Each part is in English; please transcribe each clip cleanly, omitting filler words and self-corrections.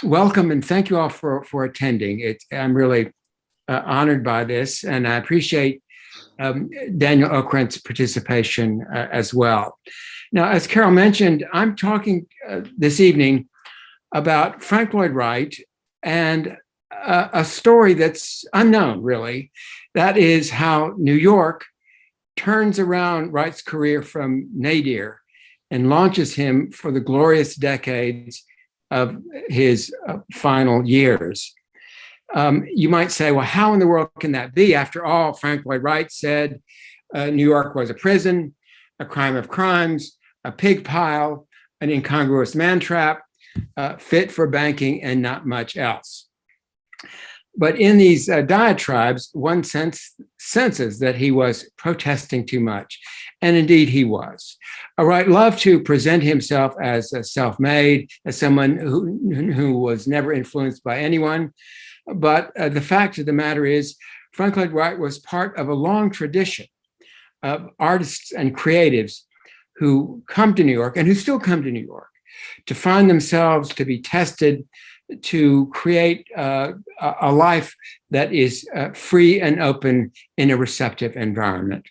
welcome and thank you all for attending. I'm really honored by this, and I appreciate Daniel Okrent's participation as well. Now, as Carol mentioned, I'm talking this evening about Frank Lloyd Wright and a story that's unknown, really. That is how New York turns around Wright's career from nadir and launches him for the glorious decades of his final years. You might say, well, how in the world can that be? After all, Frank Lloyd Wright said New York was a prison, a crime of crimes, a pig pile, an incongruous man trap, fit for banking and not much else. But in these diatribes, one senses that he was protesting too much. And indeed he was. Wright loved to present himself as self-made, as someone who was never influenced by anyone. But the fact of the matter is, Frank Lloyd Wright was part of a long tradition of artists and creatives who come to New York and who still come to New York to find themselves, to be tested, to create a life that is free and open in a receptive environment.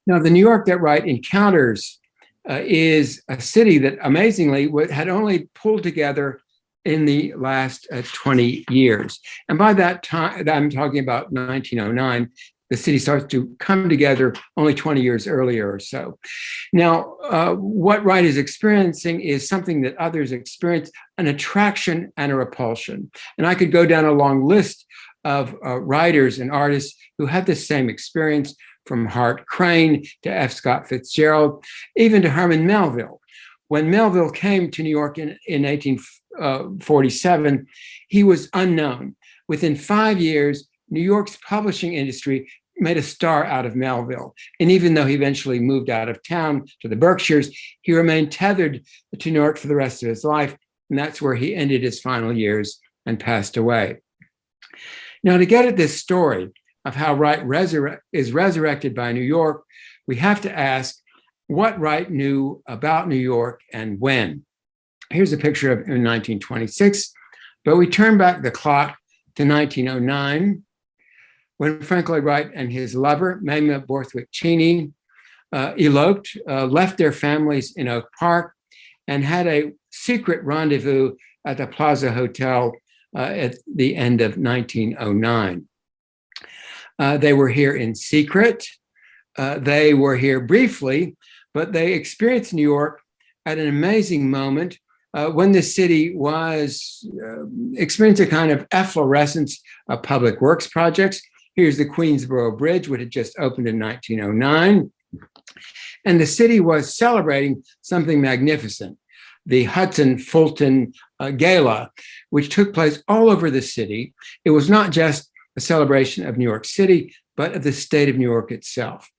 Now, the New York that Wright encounters is a city that amazingly had only pulled together in the last 20 years. And by that time, I'm talking about 1909, the city starts to come together only 20 years earlier or so. Now, what Wright is experiencing is something that others experience, an attraction and a repulsion. And I could go down a long list of writers and artists who had the same experience, from Hart Crane to F. Scott Fitzgerald, even to Herman Melville. When Melville came to New York in 1847, he was unknown. Within 5 years, New York's publishing industry made a star out of Melville. And even though he eventually moved out of town to the Berkshires, he remained tethered to New York for the rest of his life. And that's where he ended his final years and passed away. Now, to get at this story of how Wright is resurrected by New York, we have to ask what Wright knew about New York and when. Here's a picture of him in 1926, but we turn back the clock to 1909, when Frank Lloyd Wright and his lover, Mamie Borthwick Cheney, eloped, left their families in Oak Park, and had a secret rendezvous at the Plaza Hotel at the end of 1909. They were here in secret. They were here briefly, but they experienced New York at an amazing moment when the city was experiencing a kind of efflorescence of public works projects. Here's the Queensboro Bridge, which had just opened in 1909. And the city was celebrating something magnificent, the Hudson-Fulton Gala, which took place all over the city. It was not just a celebration of New York City, but of the state of New York itself.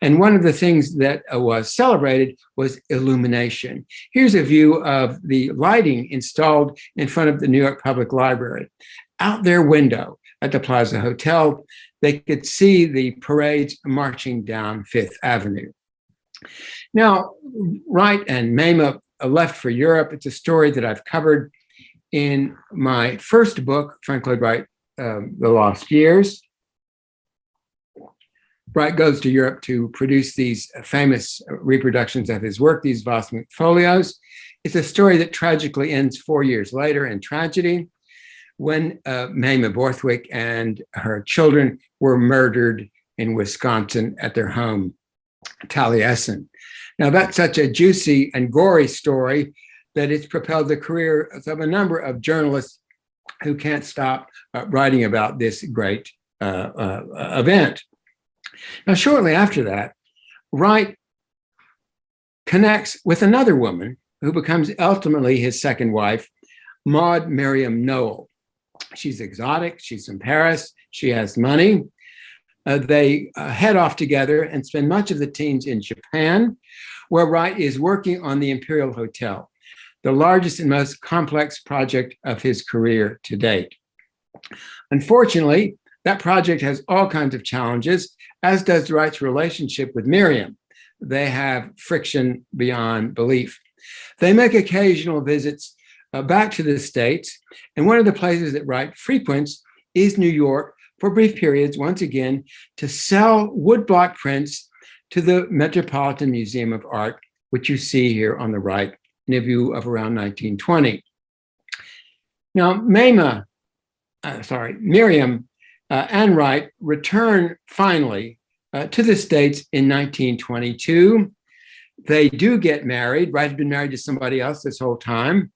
And one of the things that was celebrated was illumination. Here's a view of the lighting installed in front of the New York Public Library. Out their window at the Plaza Hotel, they could see the parades marching down Fifth Avenue. Now, Wright and Mamie left for Europe. It's a story that I've covered in my first book, Frank Lloyd Wright, The Lost Years. Wright goes to Europe to produce these famous reproductions of his work, these Vossmith folios. It's a story that tragically ends 4 years later in tragedy, when Mamie Borthwick and her children were murdered in Wisconsin at their home, Taliesin. Now, that's such a juicy and gory story that it's propelled the career of a number of journalists who can't stop writing about this great event. Now, shortly after that, Wright connects with another woman who becomes ultimately his second wife, Maud Miriam Noel. She's exotic, she's from Paris, she has money. They head off together and spend much of the teens in Japan, where Wright is working on the Imperial Hotel, the largest and most complex project of his career to date. Unfortunately, that project has all kinds of challenges, as does Wright's relationship with Miriam. They have friction beyond belief. They make occasional visits back to the States. And one of the places that Wright frequents is New York for brief periods, once again, to sell woodblock prints to the Metropolitan Museum of Art, which you see here on the right in a view of around 1920. Now, Miriam and Wright return finally to the States in 1922. They do get married. Wright had been married to somebody else this whole time.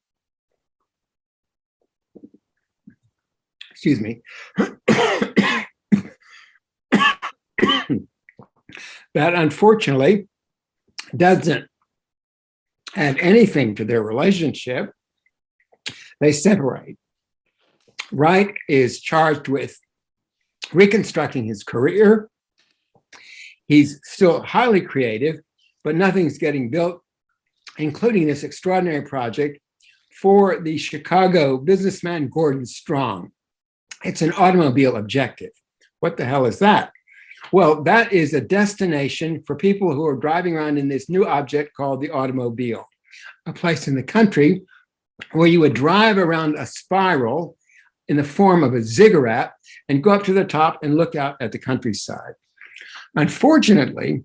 Excuse me. That unfortunately doesn't add anything to their relationship. They separate. Wright is charged with reconstructing his career. He's still highly creative, but nothing's getting built, including this extraordinary project for the Chicago businessman Gordon Strong. It's an automobile objective. What the hell is that? Well, that is a destination for people who are driving around in this new object called the automobile, a place in the country where you would drive around a spiral in the form of a ziggurat and go up to the top and look out at the countryside. Unfortunately,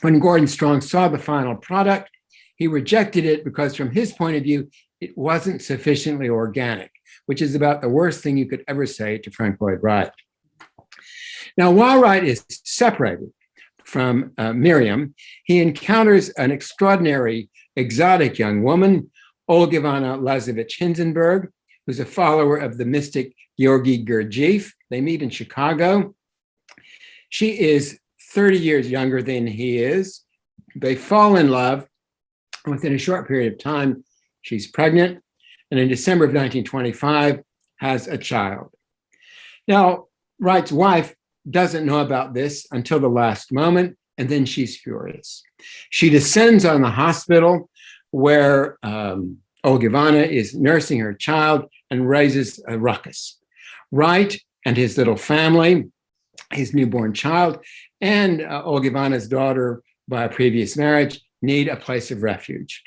when Gordon Strong saw the final product, he rejected it because from his point of view, it wasn't sufficiently organic, which is about the worst thing you could ever say to Frank Lloyd Wright. Now, while Wright is separated from Miriam, he encounters an extraordinary, exotic young woman, Olgivanna Lazarevich Hindenburg, who's a follower of the mystic Georgy Gurdjieff. They meet in Chicago. She is 30 years younger than he is. They fall in love. Within a short period of time, she's pregnant, and in December of 1925, has a child. Now, Wright's wife doesn't know about this until the last moment, and then she's furious. She descends on the hospital where Olgivanna is nursing her child and raises a ruckus. Wright and his little family, his newborn child, and Olgivanna's daughter by a previous marriage need a place of refuge.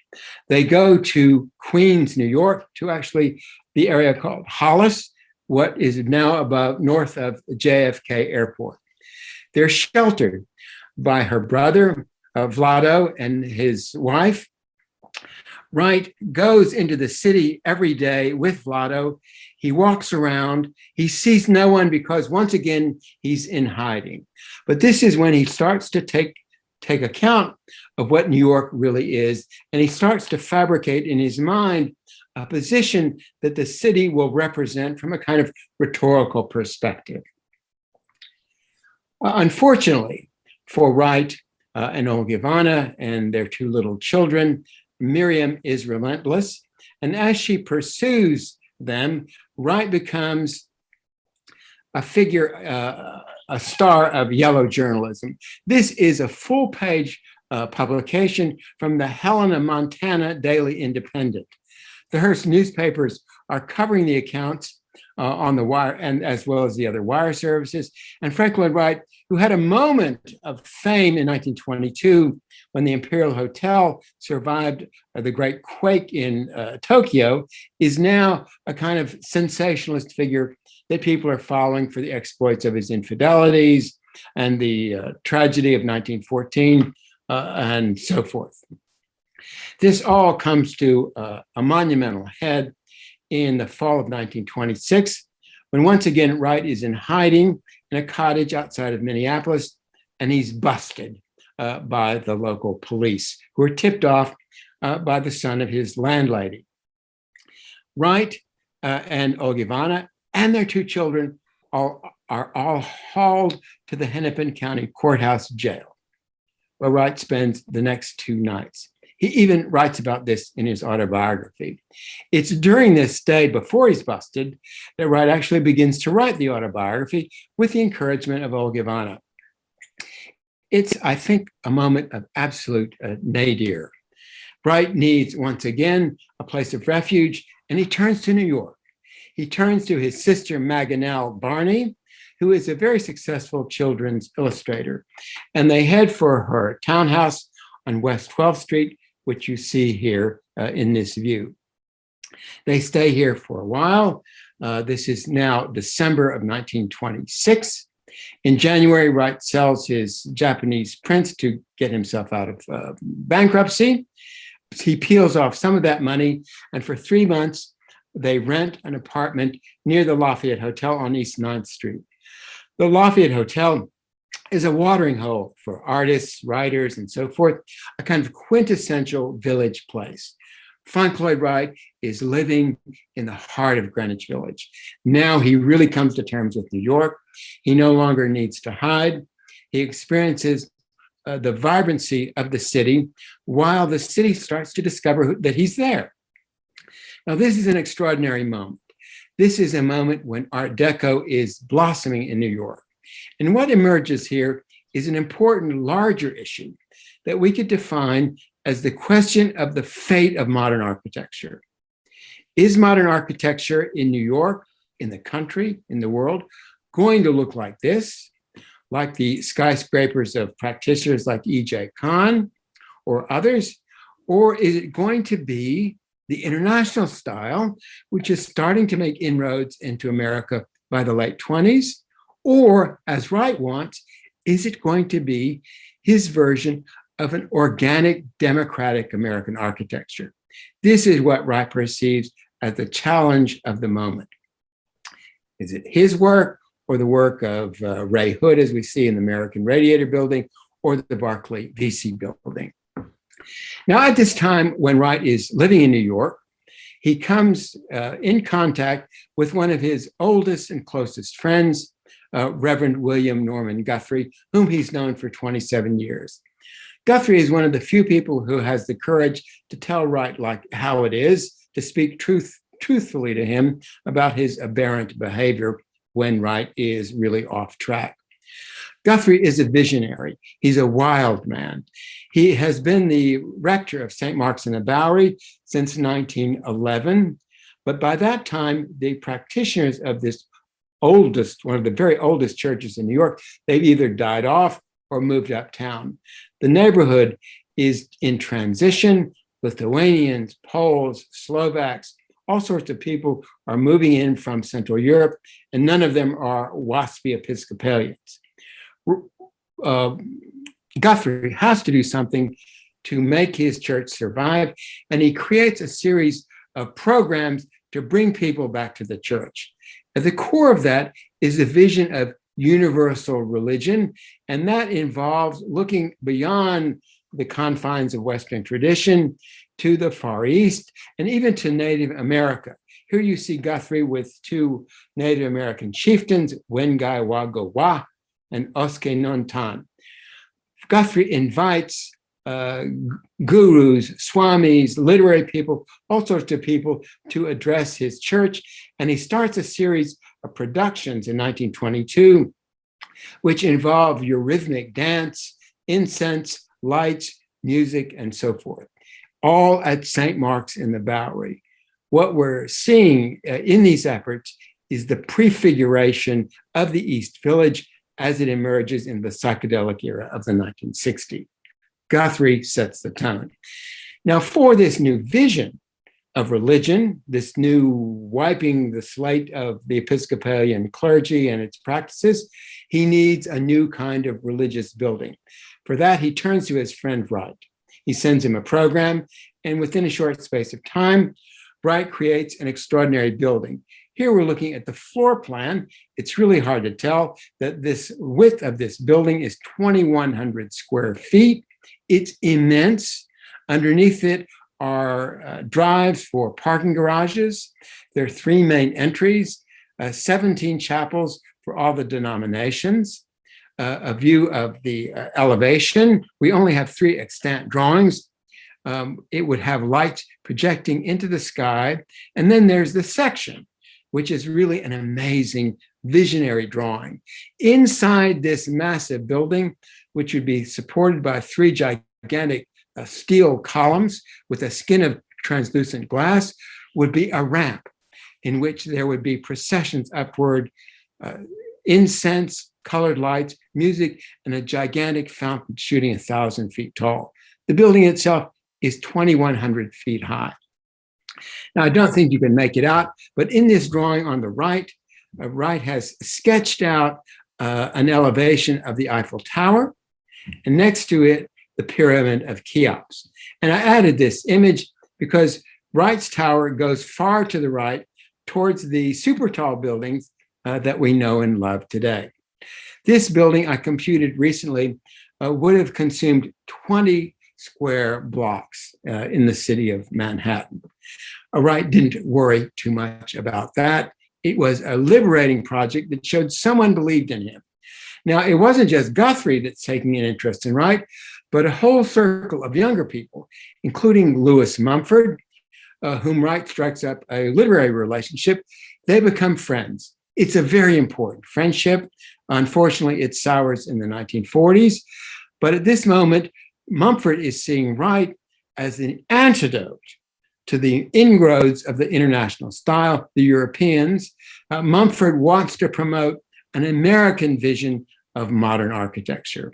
They go to Queens, New York, to actually the area called Hollis, what is now north of JFK Airport. They're sheltered by her brother, Vlado, and his wife. Wright goes into the city every day with Vlado. He walks around. He sees no one because, once again, he's in hiding. But this is when he starts to take account of what New York really is, and he starts to fabricate in his mind a position that the city will represent from a kind of rhetorical perspective. Unfortunately for Wright and Olgivanna and their two little children, Miriam is relentless, and as she pursues them, Wright becomes a figure, a star of yellow journalism. This is a full-page publication from the Helena, Montana Daily Independent. The Hearst newspapers are covering the accounts on the wire, and as well as the other wire services. And Frank Lloyd Wright, who had a moment of fame in 1922 when the Imperial Hotel survived the great quake in Tokyo, is now a kind of sensationalist figure that people are following for the exploits of his infidelities and the tragedy of 1914 and so forth. This all comes to a monumental head in the fall of 1926, when once again Wright is in hiding in a cottage outside of Minneapolis, and he's busted by the local police, who are tipped off by the son of his landlady. Wright and Olgivanna and their two children are all hauled to the Hennepin County Courthouse jail, where Wright spends the next 2 nights. He even writes about this in his autobiography. It's during this stay, before he's busted, that Wright actually begins to write the autobiography with the encouragement of Olgivanna. It's, I think, a moment of absolute nadir. Wright needs, once again, a place of refuge, and he turns to New York. He turns to his sister, Maganelle Barney, who is a very successful children's illustrator. And they head for her townhouse on West 12th Street, which you see here in this view. They stay here for a while. This is now December of 1926. In January, Wright sells his Japanese prints to get himself out of bankruptcy. He peels off some of that money, and for 3 months, they rent an apartment near the Lafayette Hotel on East 9th Street. The Lafayette Hotel is a watering hole for artists, writers, and so forth, a kind of quintessential village place. Frank Lloyd Wright is living in the heart of Greenwich Village. Now he really comes to terms with New York. He no longer needs to hide. He experiences the vibrancy of the city while the city starts to discover that he's there. Now, this is an extraordinary moment. This is a moment when Art Deco is blossoming in New York. And what emerges here is an important, larger issue that we could define as the question of the fate of modern architecture. Is modern architecture in New York, in the country, in the world, going to look like this, like the skyscrapers of practitioners like E.J. Kahn or others? Or is it going to be the international style, which is starting to make inroads into America by the late 20s? Or, as Wright wants, is it going to be his version of an organic, democratic American architecture? This is what Wright perceives as the challenge of the moment. Is it his work or the work of Ray Hood, as we see in the American Radiator Building, or the Barclay VC Building? Now, at this time, when Wright is living in New York, he comes in contact with one of his oldest and closest friends, Reverend William Norman Guthrie, whom he's known for 27 years. Guthrie is one of the few people who has the courage to tell Wright like how it is, to speak truthfully to him about his aberrant behavior when Wright is really off track. Guthrie is a visionary. He's a wild man. He has been the rector of St. Marks-in-the-Bouwerie since 1911. But by that time, the practitioners of this oldest, one of the very oldest churches in New York, they've either died off or moved uptown. The neighborhood is in transition. Lithuanians, Poles, Slovaks, all sorts of people are moving in from Central Europe, and none of them are waspy Episcopalians. Guthrie has to do something to make his church survive, and he creates a series of programs to bring people back to the church. At the core of that is the vision of universal religion, and that involves looking beyond the confines of Western tradition to the Far East and even to Native America. Here you see Guthrie with two Native American chieftains, Wengai Wagawa and Oske Nontan. Guthrie invites gurus, swamis, literary people, all sorts of people to address his church. And he starts a series of productions in 1922, which involve eurythmic dance, incense, lights, music, and so forth, all at St. Mark's in the Bowery. What we're seeing in these efforts is the prefiguration of the East Village as it emerges in the psychedelic era of the 1960s. Guthrie sets the tone. Now, for this new vision of religion, this new wiping the slate of the Episcopalian clergy and its practices, he needs a new kind of religious building. For that, he turns to his friend Wright. He sends him a program, and within a short space of time, Wright creates an extraordinary building. Here we're looking at the floor plan. It's really hard to tell that this width of this building is 2,100 square feet. It's immense. Underneath it are drives for parking garages. There are 3 main entries, 17 chapels for all the denominations, a view of the elevation. We only have 3 extant drawings. It would have lights projecting into the sky. And then there's the section, which is really an amazing visionary drawing. Inside this massive building, which would be supported by 3 gigantic steel columns with a skin of translucent glass, would be a ramp in which there would be processions upward, incense, colored lights, music, and a gigantic fountain shooting 1,000 feet tall. The building itself is 2,100 feet high. Now, I don't think you can make it out, but in this drawing on the right, Wright has sketched out an elevation of the Eiffel Tower, and next to it, the Pyramid of Cheops. And I added this image because Wright's tower goes far to the right towards the super tall buildings that we know and love today. This building, I computed recently, would have consumed 20 square blocks in the city of Manhattan. Wright didn't worry too much about that. It was a liberating project that showed someone believed in him. Now, it wasn't just Guthrie that's taking an interest in Wright, but a whole circle of younger people, including Lewis Mumford, whom Wright strikes up a literary relationship. They become friends. It's a very important friendship. Unfortunately, it sours in the 1940s. But at this moment, Mumford is seeing Wright as an antidote to the inroads of the international style, the Europeans. Mumford wants to promote an American vision of modern architecture.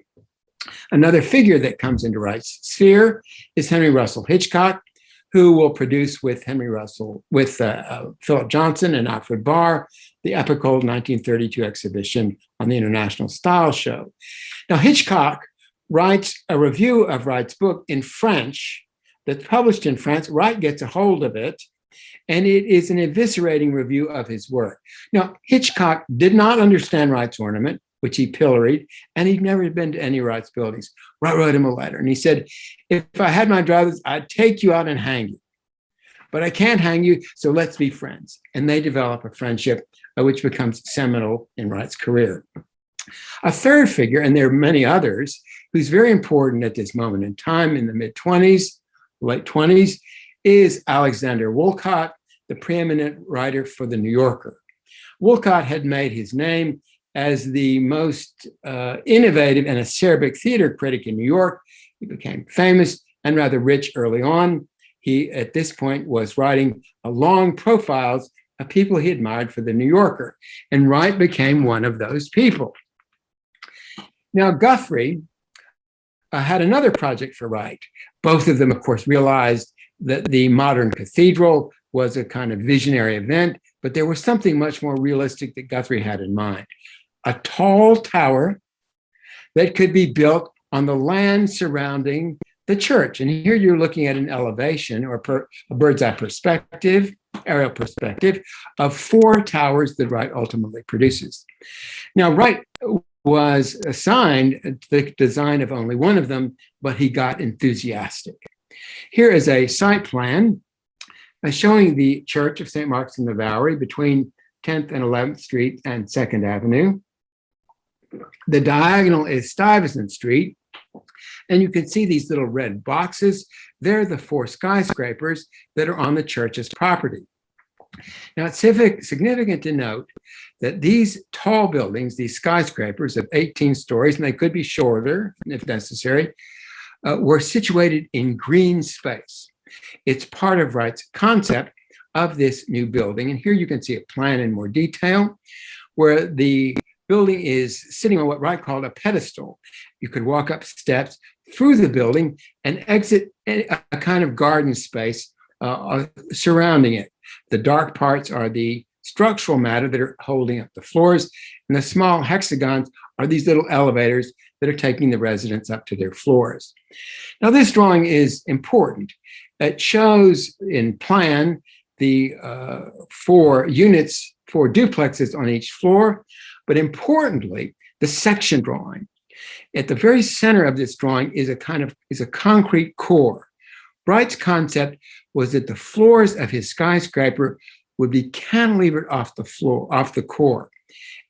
Another figure that comes into Wright's sphere is Henry Russell Hitchcock, who will produce with Philip Johnson and Alfred Barr the epical 1932 exhibition on the International Style Show. Now, Hitchcock writes a review of Wright's book in French that's published in France. Wright gets a hold of it, and it is an eviscerating review of his work. Now, Hitchcock did not understand Wright's ornament, which he pilloried, and he'd never been to any Wright's buildings. Wright wrote him a letter, and he said, if I had my druthers, I'd take you out and hang you. But I can't hang you, so let's be friends. And they develop a friendship which becomes seminal in Wright's career. A third figure, and there are many others, who's very important at this moment in time in the mid-20s, late 20s, is Alexander Woollcott, the preeminent writer for The New Yorker. Woollcott had made his name as the most innovative and acerbic theater critic in New York. He became famous and rather rich early on. He, at this point, was writing long profiles of people he admired for The New Yorker, and Wright became one of those people. Now, Guthrie had another project for Wright. Both of them, of course, realized that the Modern Cathedral was a kind of visionary event, but there was something much more realistic that Guthrie had in mind. A tall tower that could be built on the land surrounding the church. And here you're looking at an elevation or a bird's eye perspective, aerial perspective of 4 towers that Wright ultimately produces. Now, Wright was assigned the design of only one of them, but he got enthusiastic. Here is a site plan showing the Church of St. Marks-in-the-Bouwerie between 10th and 11th Street and 2nd Avenue. The diagonal is Stuyvesant Street, and you can see these little red boxes. They're the 4 skyscrapers that are on the church's property. Now, it's significant to note that these tall buildings, these skyscrapers of 18 stories, and they could be shorter if necessary, were situated in green space. It's part of Wright's concept of this new building. And here you can see a plan in more detail where the building is sitting on what Wright called a pedestal. You could walk up steps through the building and exit a kind of garden space surrounding it. The dark parts are the structural matter that are holding up the floors, and the small hexagons are these little elevators that are taking the residents up to their floors. Now, this drawing is important. It shows in plan the 4 units, 4 duplexes on each floor, but importantly, the section drawing. At the very center of this drawing is a concrete core. Wright's concept was that the floors of his skyscraper would be cantilevered off the core.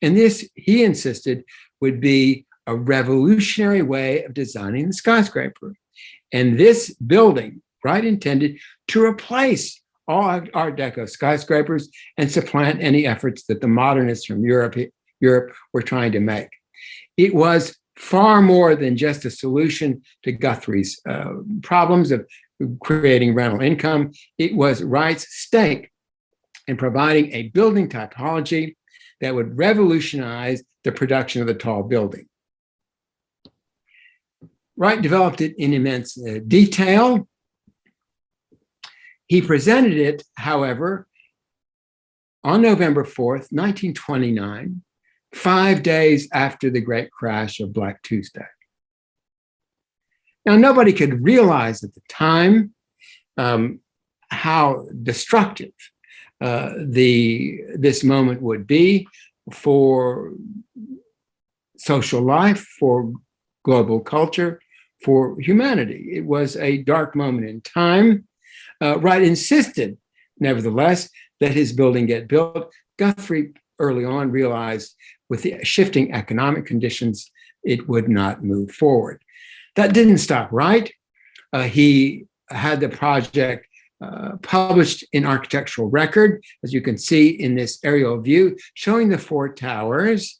And this, he insisted, would be a revolutionary way of designing the skyscraper. And this building, Wright intended to replace all Art Deco skyscrapers and supplant any efforts that the modernists from Europe were trying to make. It was far more than just a solution to Guthrie's problems of creating rental income. It was Wright's stake in providing a building typology that would revolutionize the production of the tall building. Wright developed it in immense detail. He presented it, however, on November 4th, 1929, 5 days after the great crash of Black Tuesday. Now, nobody could realize at the time how destructive this moment would be for social life, for global culture, for humanity. It was a dark moment in time. Wright insisted, nevertheless, that his building get built. Guthrie early on realized with the shifting economic conditions, it would not move forward. That didn't stop Wright. He had the project published in Architectural Record, as you can see in this aerial view, showing the four towers.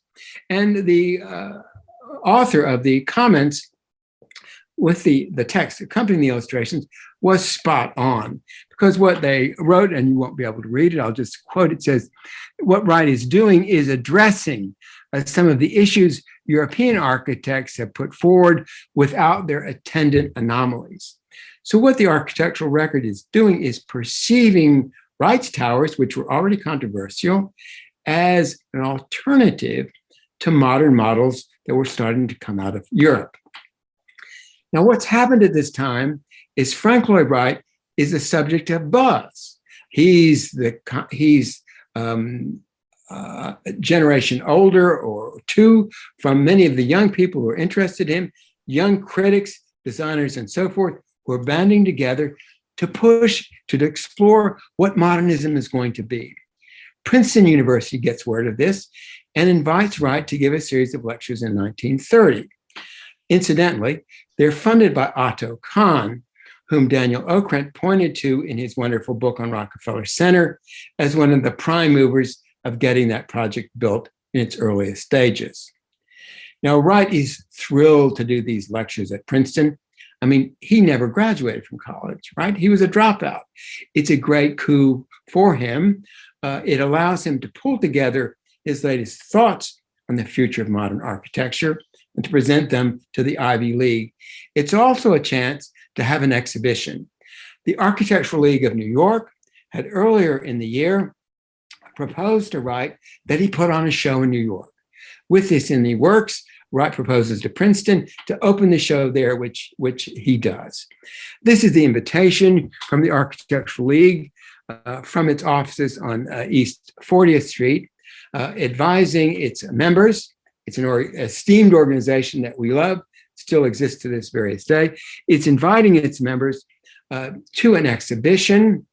And the author of the comments with the text accompanying the illustrations was spot on, because what they wrote, and you won't be able to read it, I'll just quote, it says, what Wright is doing is addressing some of the issues European architects have put forward without their attendant anomalies. So what the Architectural Record is doing is perceiving Wright's towers, which were already controversial, as an alternative to modern models that were starting to come out of Europe. Now, what's happened at this time is Frank Lloyd Wright is the subject of buzz. He's a generation older or two from many of the young people who are interested in him, young critics, designers, and so forth, who are banding together to push, to explore what modernism is going to be. Princeton University gets word of this and invites Wright to give a series of lectures in 1930. Incidentally, they're funded by Otto Kahn, whom Daniel Okrent pointed to in his wonderful book on Rockefeller Center as one of the prime movers of getting that project built in its earliest stages. Now, Wright is thrilled to do these lectures at Princeton. I mean, he never graduated from college, right? He was a dropout. It's a great coup for him. It allows him to pull together his latest thoughts on the future of modern architecture and to present them to the Ivy League. It's also a chance to have an exhibition. The Architectural League of New York had earlier in the year proposed to Wright that he put on a show in New York. With this in the works, Wright proposes to Princeton to open the show there, which he does. This is the invitation from the Architectural League from its offices on East 40th Street, advising its members. It's an esteemed organization that we love, still exists to this very day. It's inviting its members to an exhibition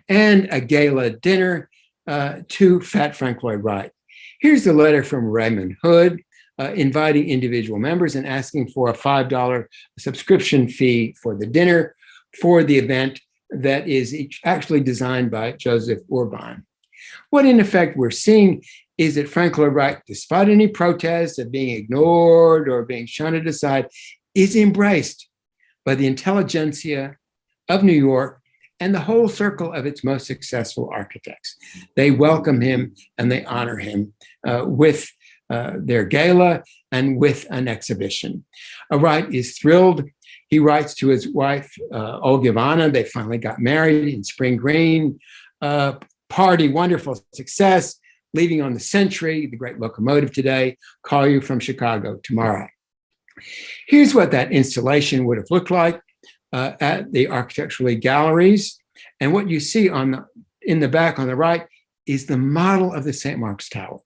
and a gala dinner to Fat Frank Lloyd Wright. Here's the letter from Raymond Hood inviting individual members and asking for a $5 subscription fee for the dinner for the event that is actually designed by Joseph Urban. What in effect we're seeing is that Frank Lloyd Wright, despite any protests of being ignored or being shunned aside, is embraced by the intelligentsia of New York and the whole circle of its most successful architects. They welcome him and they honor him with their gala and with an exhibition. Wright is thrilled. He writes to his wife, Olga Ivana. They finally got married in Spring Green. Party, wonderful success. Leaving on the Century, the great locomotive today. Call you from Chicago tomorrow. Here's what that installation would have looked like at the Architectural League galleries. And what you see in the back on the right is the model of the St. Mark's Tower.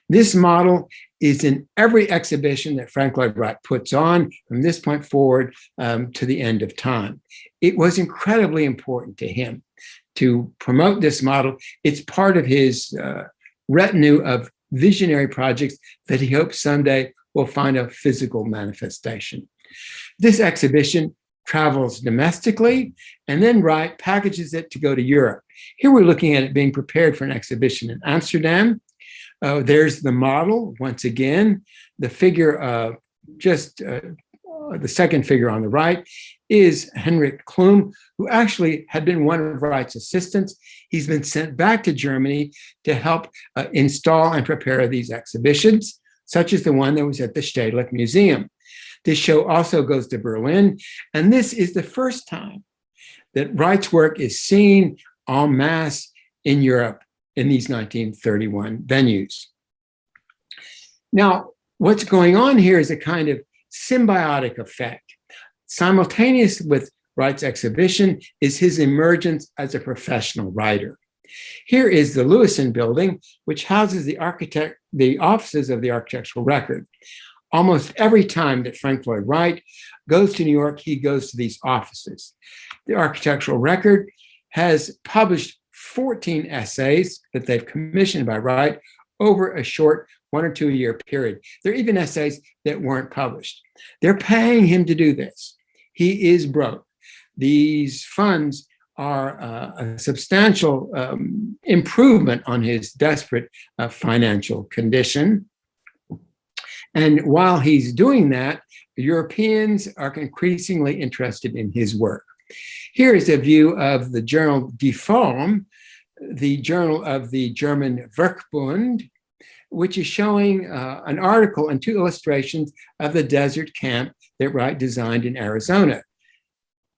This model is in every exhibition that Frank Lloyd Wright puts on from this point forward to the end of time. It was incredibly important to him to promote this model. It's part of his retinue of visionary projects that he hopes someday will find a physical manifestation. This exhibition travels domestically, and then Wright packages it to go to Europe. Here we're looking at it being prepared for an exhibition in Amsterdam. There's the model, once again. The figure, the second figure on the right is Henrik Klum, who actually had been one of Wright's assistants. He's been sent back to Germany to help install and prepare these exhibitions, such as the one that was at the Stedelijk Museum. This show also goes to Berlin, and this is the first time that Wright's work is seen en masse in Europe in these 1931 venues. Now, what's going on here is a kind of symbiotic effect. Simultaneous with Wright's exhibition is his emergence as a professional writer. Here is the Lewison building, which houses the offices of the Architectural Record. Almost every time that Frank Lloyd Wright goes to New York, he goes to these offices. The Architectural Record has published 14 essays that they've commissioned by Wright over a short 1 or 2 year period. There are even essays that weren't published. They're paying him to do this. He is broke. These funds are a substantial improvement on his desperate financial condition. And while he's doing that, Europeans are increasingly interested in his work. Here is a view of the journal Die Form, the journal of the German Werkbund, which is showing an article and 2 illustrations of the desert camp that Wright designed in Arizona.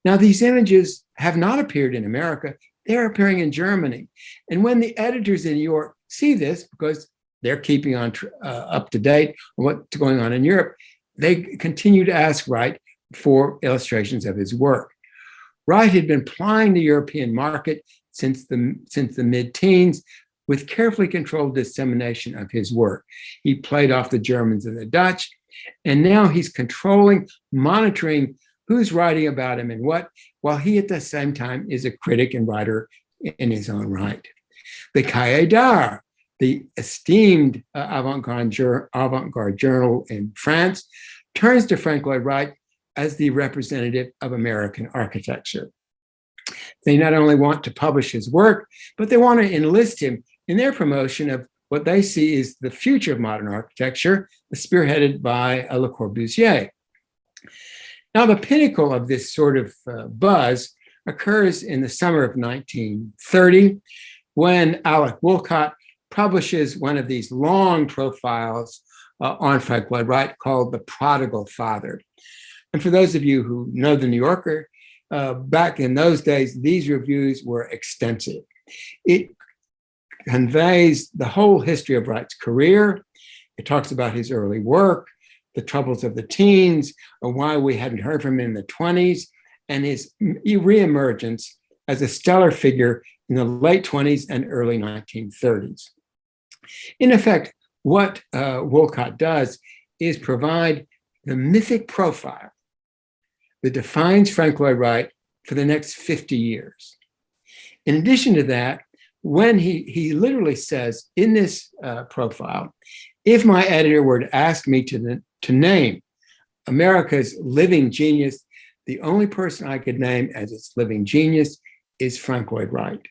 Now, these images have not appeared in America. They're appearing in Germany. And when the editors in New York see this, because they're keeping on up to date on what's going on in Europe, they continue to ask Wright for illustrations of his work. Wright had been plying the European market since the mid-teens with carefully controlled dissemination of his work. He played off the Germans and the Dutch, and now he's controlling, monitoring who's writing about him and what, while he at the same time is a critic and writer in his own right. The Cahiers d'Art, the esteemed avant-garde journal in France, turns to Frank Lloyd Wright as the representative of American architecture. They not only want to publish his work, but they want to enlist him in their promotion of what they see is the future of modern architecture, spearheaded by Le Corbusier. Now, the pinnacle of this sort of buzz occurs in the summer of 1930, when Alec Woolcott publishes one of these long profiles on Frank Lloyd Wright called The Prodigal Father. And for those of you who know the New Yorker, back in those days, these reviews were extensive. It conveys the whole history of Wright's career. It talks about his early work, the troubles of the teens, or why we hadn't heard from him in the 20s, and his reemergence as a stellar figure in the late 20s and early 1930s. In effect, what Woolcott does is provide the mythic profile that defines Frank Lloyd Wright for the next 50 years. In addition to that, when he literally says in this profile, if my editor were to ask me to name America's living genius, the only person I could name as its living genius is Frank Lloyd Wright.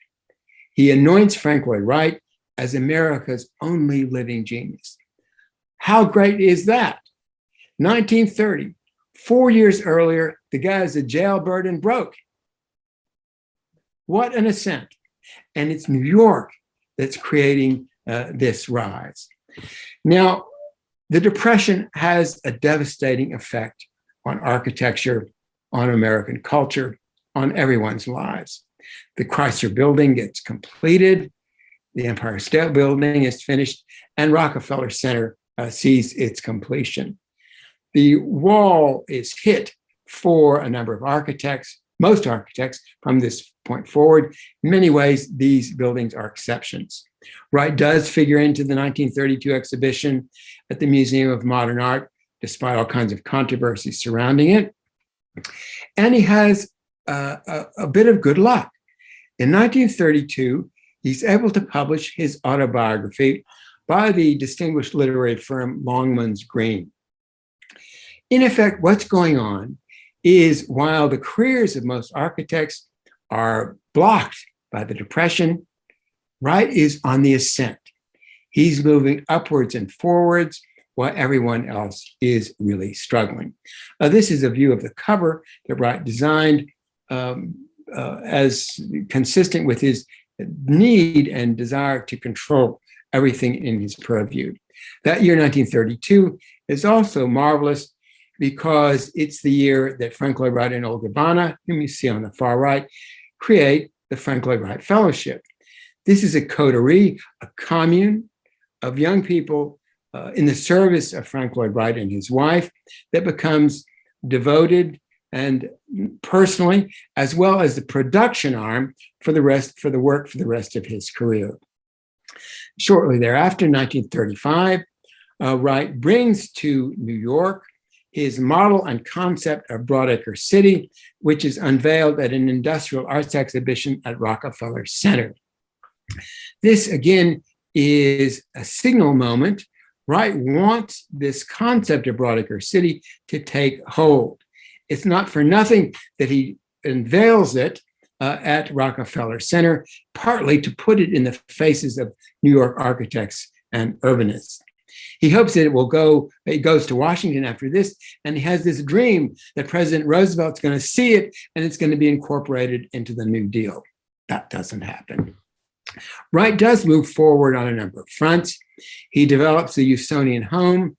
He anoints Frank Lloyd Wright as America's only living genius. How great is that? 1930, 4 years earlier, the guy is a jailbird and broke. What an ascent. And it's New York that's creating this rise. Now, the Depression has a devastating effect on architecture, on American culture, on everyone's lives. The Chrysler Building gets completed, the Empire State Building is finished, and Rockefeller Center sees its completion. The wall is hit for a number of architects, most architects from this point forward. In many ways, these buildings are exceptions. Wright does figure into the 1932 exhibition at the Museum of Modern Art, despite all kinds of controversy surrounding it. And he has a bit of good luck. In 1932, he's able to publish his autobiography by the distinguished literary firm Longmans Green. In effect, what's going on is while the careers of most architects are blocked by the Depression, Wright is on the ascent. He's moving upwards and forwards while everyone else is really struggling. This is a view of the cover that Wright designed as consistent with his need and desire to control everything in his purview. That year, 1932, is also marvelous because it's the year that Frank Lloyd Wright and Olga Bana, whom you see on the far right, create the Frank Lloyd Wright Fellowship. This is a coterie, a commune of young people in the service of Frank Lloyd Wright and his wife that becomes devoted and personally, as well as the production arm for the work for the rest of his career. Shortly thereafter, 1935, Wright brings to New York his model and concept of Broadacre City, which is unveiled at an industrial arts exhibition at Rockefeller Center. This, again, is a signal moment. Wright wants this concept of Broadacre City to take hold. It's not for nothing that he unveils it at Rockefeller Center, partly to put it in the faces of New York architects and urbanists. He hopes that it goes to Washington after this, and he has this dream that President Roosevelt's going to see it and it's going to be incorporated into the New Deal. That doesn't happen. Wright does move forward on a number of fronts. He develops the Usonian home,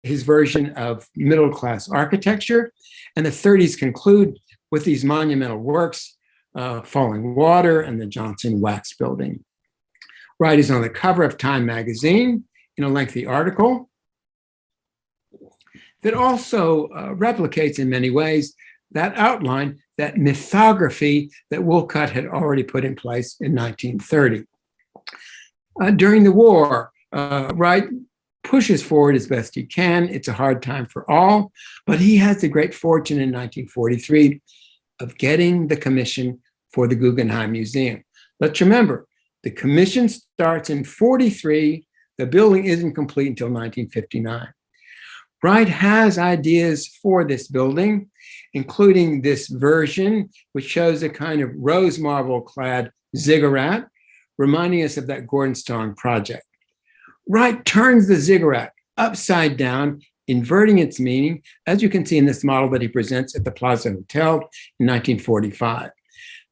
his version of middle-class architecture, and the 30s conclude with these monumental works, Falling Water and the Johnson Wax Building. Wright is on the cover of Time magazine in a lengthy article that also replicates in many ways that outline, that mythography that Woolcott had already put in place in 1930. During the war, Wright pushes forward as best he can. It's a hard time for all, but he has the great fortune in 1943 of getting the commission for the Guggenheim Museum. Let's remember, the commission starts in 43. The building isn't complete until 1959. Wright has ideas for this building, including this version, which shows a kind of rose marble clad ziggurat, reminding us of that Gordon Strong project. Wright turns the ziggurat upside down, inverting its meaning, as you can see in this model that he presents at the Plaza Hotel in 1945.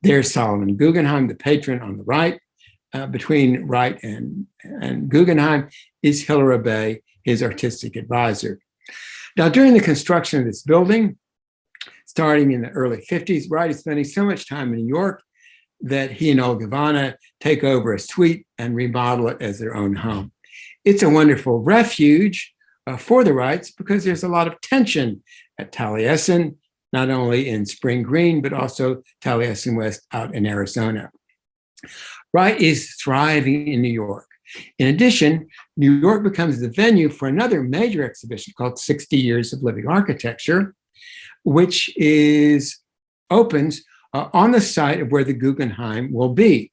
There's Solomon Guggenheim, the patron on the right. Between Wright and Guggenheim is Hilaire Bay, his artistic advisor. Now, during the construction of this building, starting in the early 50s, Wright is spending so much time in New York that he and Olga Vanna take over a suite and remodel it as their own home. It's a wonderful refuge for the Wrights because there's a lot of tension at Taliesin, not only in Spring Green, but also Taliesin West out in Arizona. Wright is thriving in New York. In addition, New York becomes the venue for another major exhibition called 60 Years of Living Architecture, which opens on the site of where the Guggenheim will be.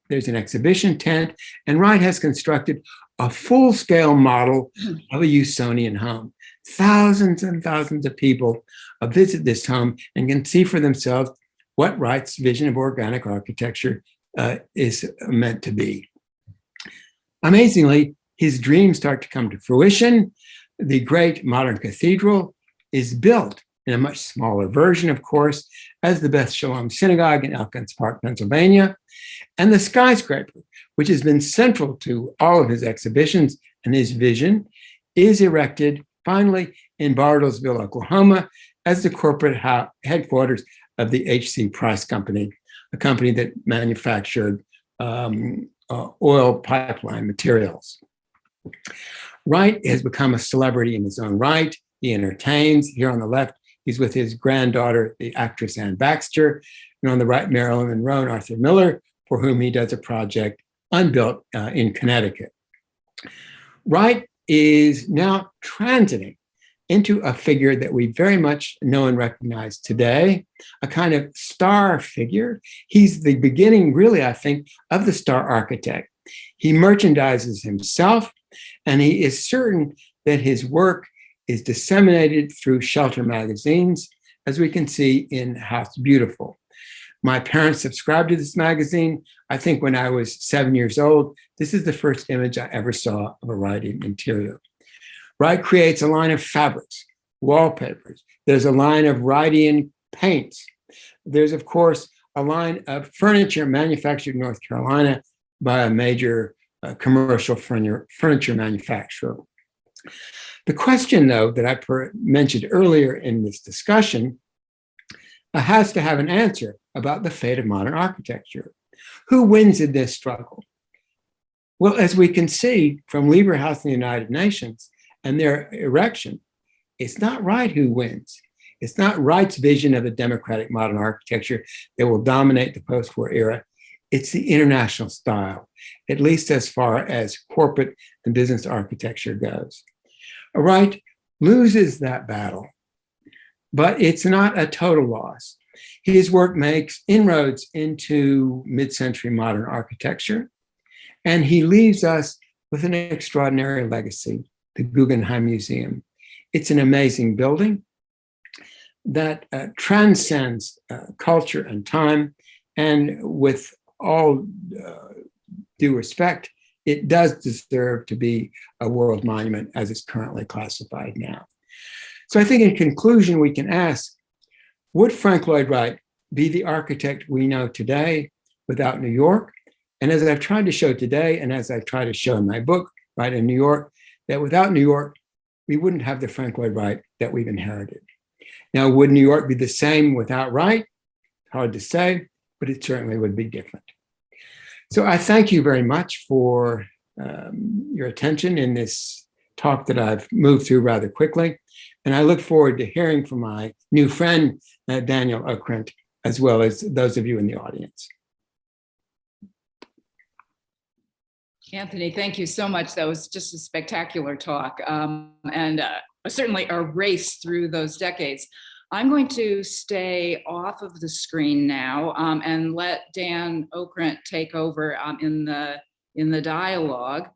There's an exhibition tent, and Wright has constructed a full-scale model of a Usonian home. Thousands and thousands of people visit this home and can see for themselves what Wright's vision of organic architecture is meant to be. Amazingly, his dreams start to come to fruition. The great Modern Cathedral is built in a much smaller version, of course, as the Beth Shalom Synagogue in Elkins Park, Pennsylvania. And the Skyscraper, which has been central to all of his exhibitions and his vision, is erected finally in Bartlesville, Oklahoma, as the corporate headquarters of the H.C. Price Company, a company that manufactured oil pipeline materials. Wright has become a celebrity in his own right. He entertains. Here on the left, he's with his granddaughter, the actress Ann Baxter, and on the right, Marilyn Monroe and Arthur Miller, for whom he does a project unbuilt in Connecticut. Wright is now transiting into a figure that we very much know and recognize today, a kind of star figure. He's the beginning, really, I think, of the star architect. He merchandises himself, and he is certain that his work is disseminated through shelter magazines, as we can see in House Beautiful. My parents subscribed to this magazine. I think when I was 7 years old, this is the first image I ever saw of a Wrightian interior. Wright creates a line of fabrics, wallpapers. There's a line of Wrightian paints. There's, of course, a line of furniture manufactured in North Carolina by a major commercial furniture manufacturer. The question, though, that I mentioned earlier in this discussion has to have an answer about the fate of modern architecture. Who wins in this struggle? Well, as we can see from Lieber House in the United Nations and their erection, it's not Wright who wins. It's not Wright's vision of a democratic modern architecture that will dominate the post-war era. It's the international style, at least as far as corporate and business architecture goes. Wright loses that battle, but it's not a total loss. His work makes inroads into mid-century modern architecture, and he leaves us with an extraordinary legacy, the Guggenheim Museum. It's an amazing building that transcends culture and time, and with all due respect, it does deserve to be a world monument as it's currently classified now. So I think in conclusion, we can ask, would Frank Lloyd Wright be the architect we know today without New York? And as I've tried to show today, and as I try to show in my book, Wright and New York, that without New York, we wouldn't have the Frank Lloyd Wright that we've inherited. Now, would New York be the same without Wright? Hard to say, but it certainly would be different. So I thank you very much for your attention in this talk that I've moved through rather quickly. And I look forward to hearing from my new friend, Daniel Okrent, as well as those of you in the audience. Anthony, thank you so much. That was just a spectacular talk, and certainly a race through those decades. I'm going to stay off of the screen now and let Dan Okrent take over in the dialogue.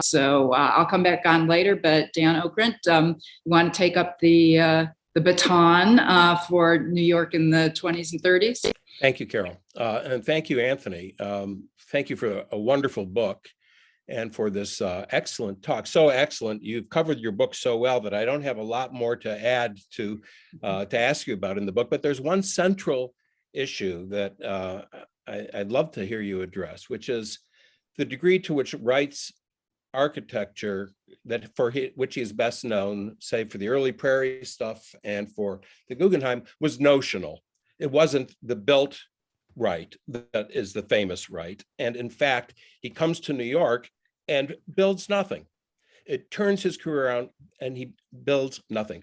So I'll come back on later, but Dan Okrent, you want to take up the baton for New York in the 20s and 30s? Thank you, Carol. And thank you, Anthony. Thank you for a wonderful book and for this excellent talk. So excellent. You've covered your book so well that I don't have a lot more to add to ask you about in the book, but there's one central issue that I'd love to hear you address, which is the degree to which Wright's architecture, that for which he is best known, say for the early Prairie stuff and for the Guggenheim, was notional. It wasn't the built Wright that is the famous Wright. And in fact, he comes to New York and builds nothing. It turns his career around and he builds nothing.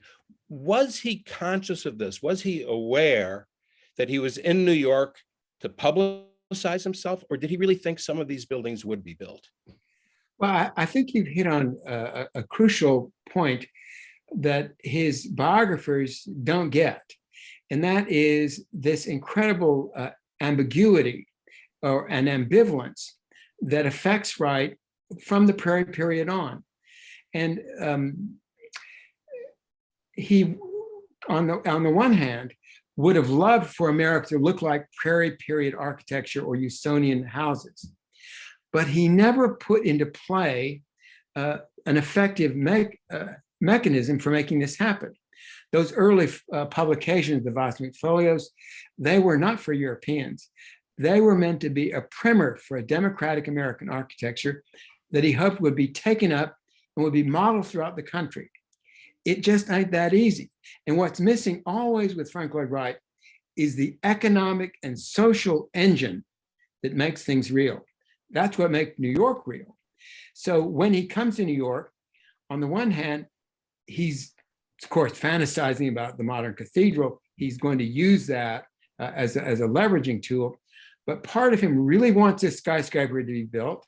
Was he conscious of this? Was he aware that he was in New York to publicize himself, or did he really think some of these buildings would be built? Well, I think you've hit on a crucial point that his biographers don't get, and that is this incredible ambiguity or an ambivalence that affects Wright from the Prairie period on. And he, on the one hand, would have loved for America to look like Prairie period architecture or Usonian houses, but he never put into play an effective mechanism for making this happen. Those early publications, the Vasmik Folios, they were not for Europeans. They were meant to be a primer for a democratic American architecture that he hoped would be taken up and would be modeled throughout the country. It just ain't that easy. And what's missing always with Frank Lloyd Wright is the economic and social engine that makes things real. That's what makes New York real. So when he comes to New York, on the one hand, he's, of course, fantasizing about the modern cathedral. He's going to use that as a leveraging tool. But part of him really wants this skyscraper to be built,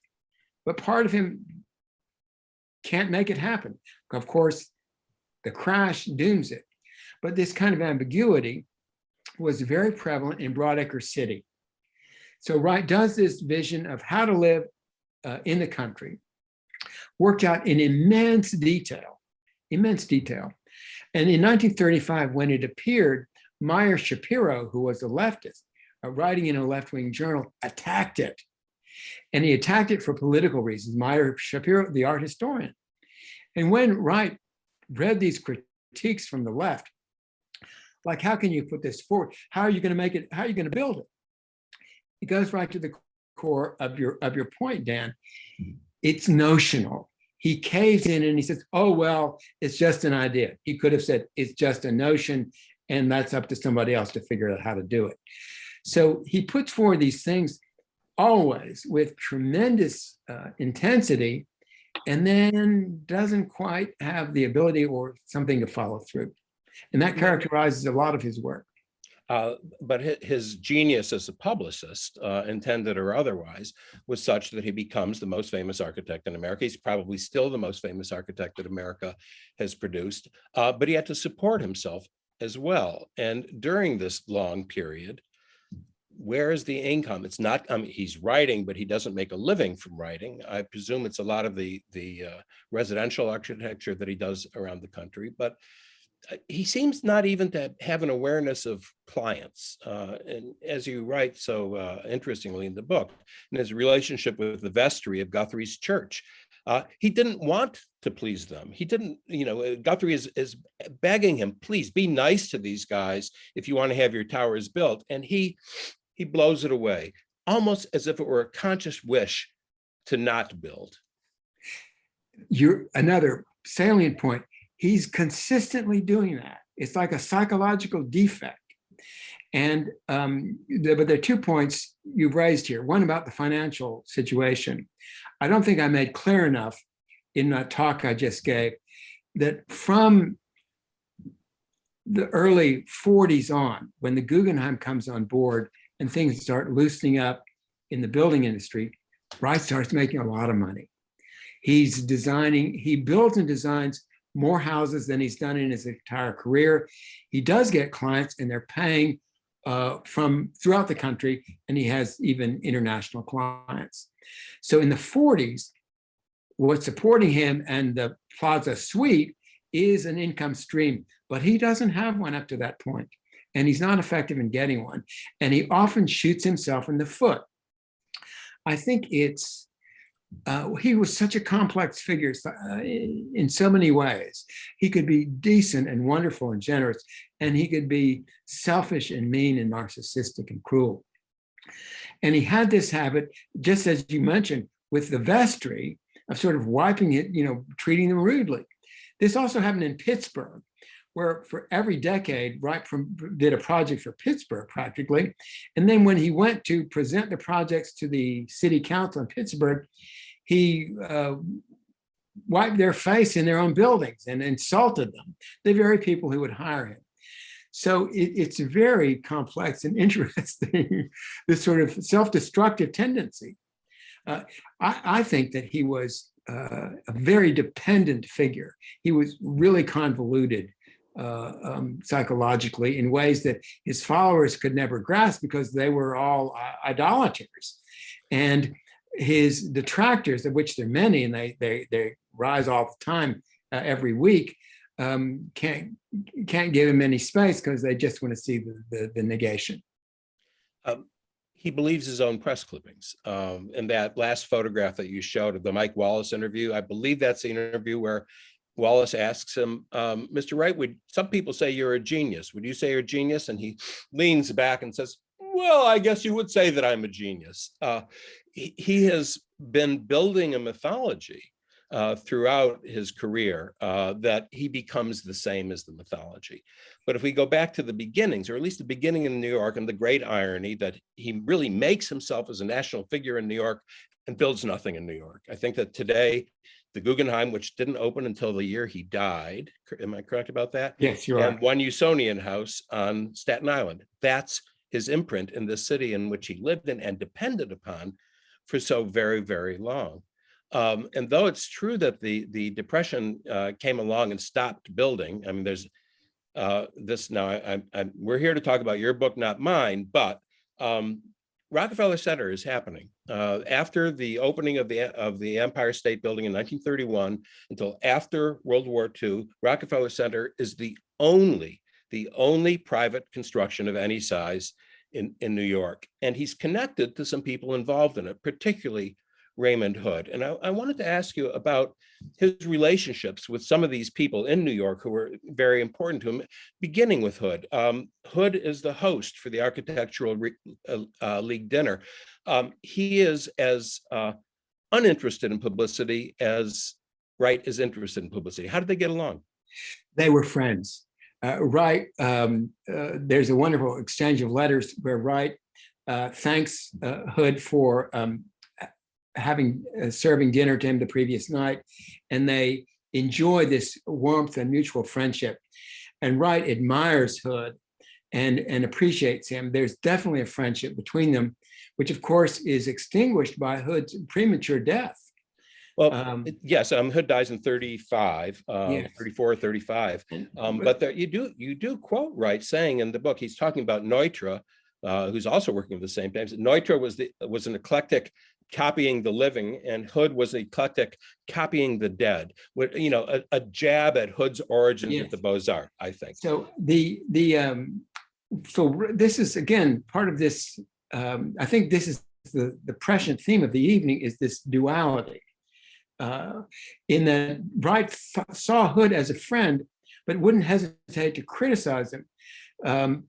but part of him can't make it happen. Of course, the crash dooms it. But this kind of ambiguity was very prevalent in Broadacre City. So Wright does this vision of how to live in the country, worked out in immense detail. And in 1935, when it appeared, Meyer Shapiro, who was a leftist, writing in a left-wing journal, attacked it. And he attacked it for political reasons. Meyer Shapiro, the art historian. And when Wright read these critiques from the left, like, how can you put this forward? How are you going to make it? How are you going to build it? He goes right to the core of your point, Dan. It's notional. He caves in and he says, oh, well, it's just an idea. He could have said, it's just a notion, and that's up to somebody else to figure out how to do it. So he puts forward these things always with tremendous intensity, and then doesn't quite have the ability or something to follow through. And that characterizes a lot of his work. But his genius as a publicist, intended or otherwise, was such that he becomes the most famous architect in America. He's probably still the most famous architect that America has produced, but he had to support himself as well. And during this long period, where is the income? It's not, I mean, he's writing, but he doesn't make a living from writing. I presume it's a lot of the residential architecture that he does around the country, but he seems not even to have an awareness of clients. And as you write so interestingly in the book, in his relationship with the vestry of Guthrie's church, he didn't want to please them. He didn't, Guthrie is begging him, please be nice to these guys if you want to have your towers built. And he blows it away, almost as if it were a conscious wish to not build. You're another salient point. He's consistently doing that. It's like a psychological defect. And but there are 2 points you've raised here. One about the financial situation. I don't think I made clear enough in that talk I just gave that from the early 40s on, when the Guggenheim comes on board and things start loosening up in the building industry, Wright starts making a lot of money. He builds and designs more houses than he's done in his entire career. He does get clients, and they're paying from throughout the country, and he has even international clients. So in the 40s, what's supporting him and the Plaza Suite is an income stream, but he doesn't have one up to that point, and he's not effective in getting one, and he often shoots himself in the foot. I think it's he was such a complex figure in so many ways. He could be decent and wonderful and generous, and he could be selfish and mean and narcissistic and cruel. And he had this habit, just as you mentioned, with the vestry, of sort of wiping it, treating them rudely. This also happened in Pittsburgh, where for every decade, Wright did a project for Pittsburgh practically. And then when he went to present the projects to the city council in Pittsburgh, he wiped their face in their own buildings and insulted them, the very people who would hire him. So it's very complex and interesting, this sort of self-destructive tendency. I think that he was a very dependent figure. He was really convoluted psychologically in ways that his followers could never grasp because they were all idolaters. And his detractors, of which there are many, and they rise all the time every week, can't give him any space because they just want to see the negation. He believes his own press clippings. And that last photograph that you showed of the Mike Wallace interview, I believe that's the interview where Wallace asks him, Mr. Wright, some people say you're a genius. Would you say you're a genius? And he leans back and says, well, I guess you would say that I'm a genius. He has been building a mythology throughout his career that he becomes the same as the mythology. But if we go back to the beginnings, or at least the beginning in New York, and the great irony that he really makes himself as a national figure in New York and builds nothing in New York. I think that today, the Guggenheim, which didn't open until the year he died, am I correct about that? Yes, you are. And One Usonian House on Staten Island. That's his imprint in the city in which he lived in and depended upon for so very, very long. And though it's true that the Depression came along and stopped building, I mean, there's this now, we're here to talk about your book, not mine, but Rockefeller Center is happening. After the opening of the Empire State Building in 1931 until after World War II, Rockefeller Center is the only private construction of any size in New York. And he's connected to some people involved in it, particularly Raymond Hood. And I wanted to ask you about his relationships with some of these people in New York who were very important to him, beginning with Hood. Hood is the host for the Architectural League dinner. He is as uninterested in publicity as Wright is interested in publicity. How did they get along? They were friends. Wright, there's a wonderful exchange of letters where Wright thanks Hood for serving dinner to him the previous night, and they enjoy this warmth and mutual friendship. And Wright admires Hood and appreciates him. There's definitely a friendship between them, which of course is extinguished by Hood's premature death. Well, yes, Hood dies in 35, Yes. 34, 35. But there, you do quote Wright saying in the book, he's talking about Neutra, who's also working at the same time. Neutra was an eclectic copying the living, and Hood was an eclectic copying the dead. With, you know, a jab at Hood's origins Yes. at the Beaux-Arts, I think. So so this is again part of this. I think this is the prescient theme of the evening, is this duality. In that Wright saw Hood as a friend, but wouldn't hesitate to criticize him.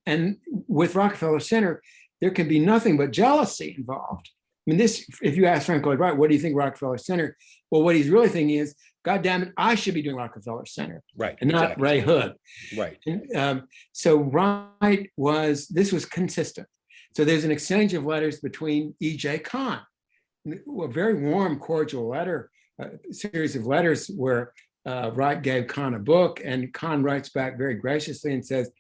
And with Rockefeller Center, there can be nothing but jealousy involved. I mean, this, if you ask Frank Lloyd Wright, what do you think Rockefeller Center? Well, what he's really thinking is, God damn it, I should be doing Rockefeller Center, Right, and not exactly. Ray Hood. Right. And, so Wright this was consistent. So there's an exchange of letters between E.J. Kahn, a very warm, cordial letter, a series of letters where Wright gave Kahn a book, and Kahn writes back very graciously and says,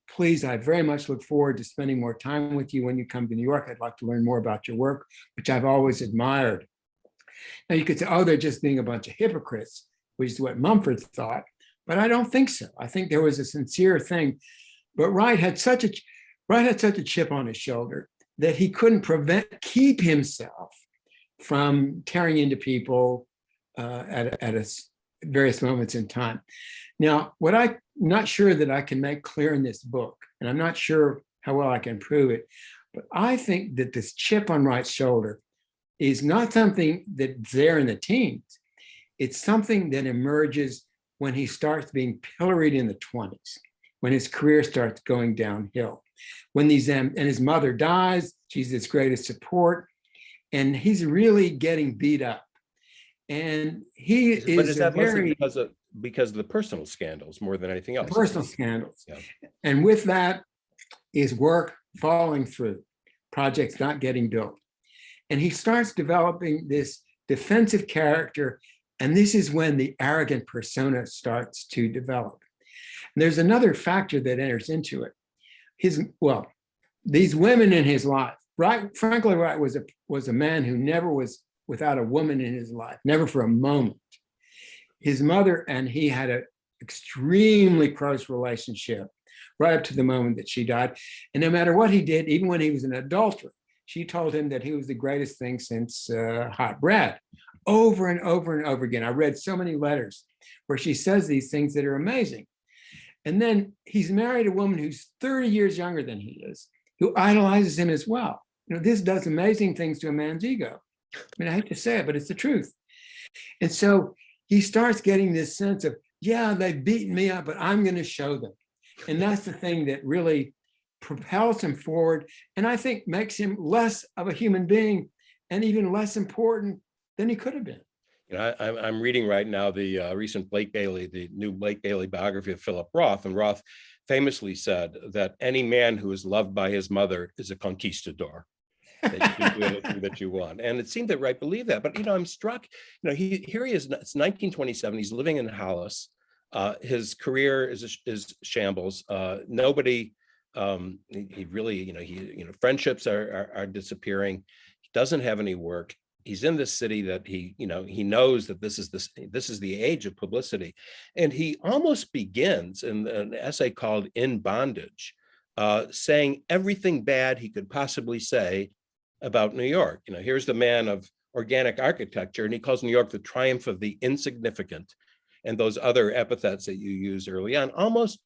please, I very much look forward to spending more time with you when you come to New York. I'd like to learn more about your work, which I've always admired. Now you could say, oh, they're just being a bunch of hypocrites, which is what Mumford thought, but I don't think so. I think there was a sincere thing, but Wright had such a chip on his shoulder that he couldn't keep himself from tearing into people at various moments in time. Now, what I'm not sure that I can make clear in this book, and I'm not sure how well I can prove it, but I think that this chip on Wright's shoulder is not something that's there in the teens. It's something that emerges when he starts being pilloried in the 20s, when his career starts going downhill. When and his mother dies, she's his greatest support, and he's really getting beat up. And he is mostly because of the personal scandals more than anything else? Personal scandals. Yeah. And with that, his work falling through, projects not getting built. And he starts developing this defensive character, and this is when the arrogant persona starts to develop. And there's another factor that enters into it. These women in his life, Frank Lloyd Wright was a man who never was without a woman in his life, never for a moment. His mother and he had an extremely close relationship right up to the moment that she died. And no matter what he did, even when he was an adulterer, she told him that he was the greatest thing since hot bread, over and over and over again. I read so many letters where she says these things that are amazing. And then he's married a woman who's 30 years younger than he is, who idolizes him as well. You know, this does amazing things to a man's ego. I mean, I hate to say it, but it's the truth. And so he starts getting this sense of, yeah, they've beaten me up, but I'm going to show them. And that's the thing that really propels him forward, and I think makes him less of a human being and even less important than he could have been. You know, I'm reading right now the recent the new Blake Bailey biography of Philip Roth, and Roth famously said that any man who is loved by his mother is a conquistador. That you can do anything that you want. And it seemed that Wright believed that. But, you know, I'm struck, you know, here he is, it's 1927, he's living in Hollis. His career is shambles. Nobody, he really, you know, friendships are disappearing. He doesn't have any work. He's in this city that he knows that this is the age of publicity. And he almost begins in an essay called In Bondage, saying everything bad he could possibly say about New York. You know, here's the man of organic architecture, and he calls New York the triumph of the insignificant, and those other epithets that you used early on. Almost,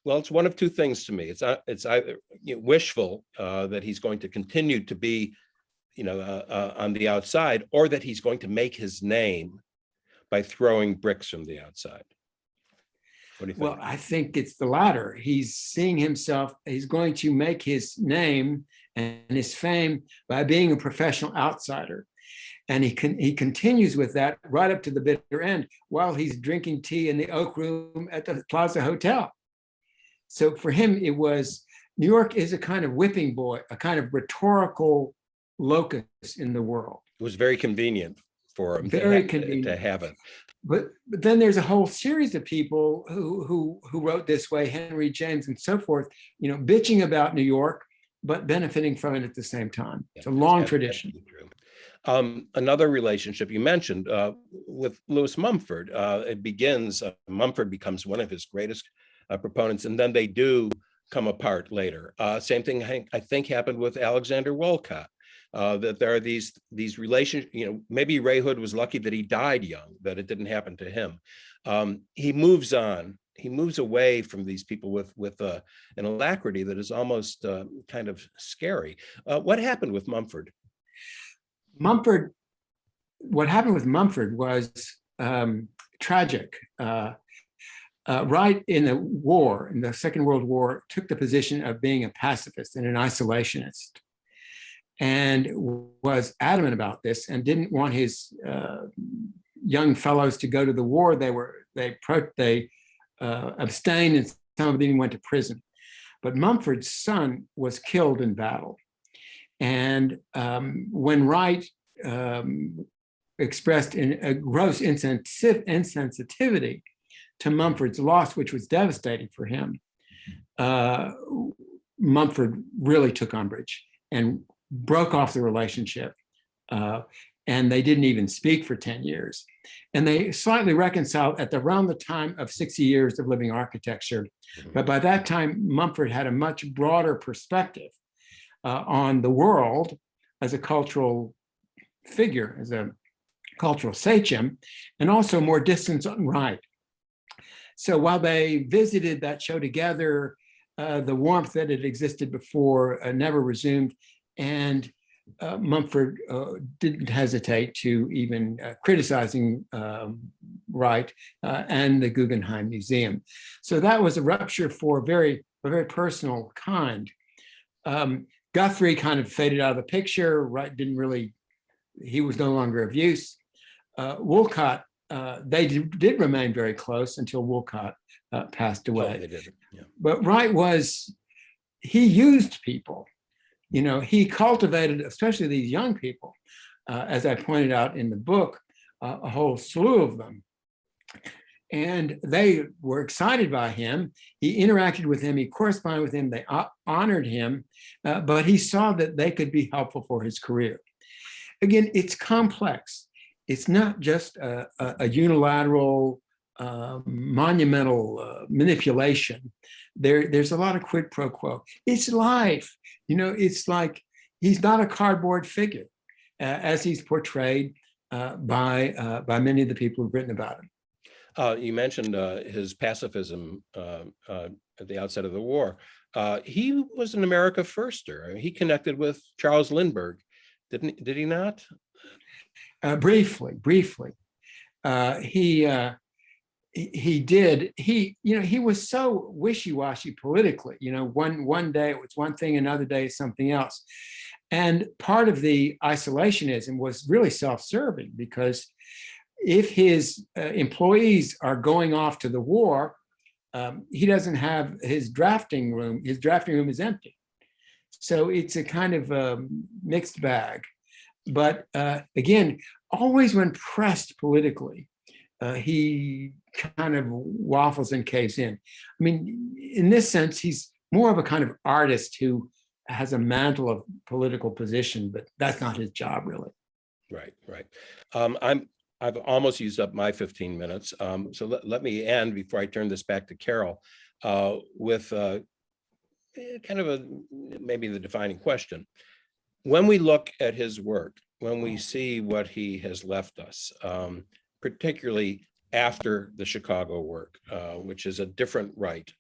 well, it's one of two things to me. It's either wishful that he's going to continue to be, on the outside, or that he's going to make his name by throwing bricks from the outside. What do you think? Well, I think it's the latter. He's seeing himself, he's going to make his name and his fame by being a professional outsider. And he continues with that right up to the bitter end while he's drinking tea in the Oak Room at the Plaza Hotel. So for him, it was New York is a kind of whipping boy, a kind of rhetorical locus in the world. It was very convenient for him Very to convenient. have it. But then there's a whole series of people who wrote this way, Henry James and so forth, bitching about New York, but benefiting from it at the same time. It's a long tradition. Another relationship you mentioned with Lewis Mumford, it begins, Mumford becomes one of his greatest proponents, and then they do come apart later. Same thing I think happened with Alexander Wolcott. That there are these relationships, maybe Ray Hood was lucky that he died young, that it didn't happen to him. He moves on. He moves away from these people with an alacrity that is almost kind of scary. What happened with Mumford? What happened with Mumford was tragic. Wright in the Second World War, took the position of being a pacifist and an isolationist, and was adamant about this and didn't want his young fellows to go to the war. They abstained, and some of them went to prison. But Mumford's son was killed in battle. And when Wright expressed a gross insensitivity to Mumford's loss, which was devastating for him, Mumford really took umbrage and broke off the relationship. And they didn't even speak for 10 years. And they slightly reconciled at around the time of 60 Years of Living Architecture. But by that time, Mumford had a much broader perspective on the world as a cultural figure, as a cultural sachem, and also more distance on Wright. So while they visited that show together, the warmth that had existed before never resumed, and Mumford didn't hesitate to even criticizing Wright and the Guggenheim Museum. So that was a rupture for a very personal kind. Guthrie kind of faded out of the picture. Wright he was no longer of use. Wolcott, they did remain very close until Wolcott passed away. Oh, they did. Yeah. But Wright he used people. He cultivated, especially these young people, as I pointed out in the book, a whole slew of them. And they were excited by him. He interacted with him, he corresponded with him, they honored him, but he saw that they could be helpful for his career. Again, it's complex. It's not just a unilateral, monumental manipulation. There's a lot of quid pro quo. It's life. It's like he's not a cardboard figure, as he's portrayed by many of the people who've written about him. You mentioned his pacifism at the outset of the war. He was an America firster. He connected with Charles Lindbergh, did he not? Briefly. He did. He was so wishy-washy politically. One day it was one thing, another day something else. And part of the isolationism was really self-serving, because if his employees are going off to the war, he doesn't have his drafting room. His drafting room is empty. So it's a kind of mixed bag. But again, always when pressed politically, he kind of waffles and caves in. I mean, in this sense, he's more of a kind of artist who has a mantle of political position, but that's not his job, really. Right. I've almost used up my 15 minutes. So let me end before I turn this back to Carol with kind of maybe the defining question. When we look at his work, when we see what he has left us, particularly after the Chicago work, which is a different Wright,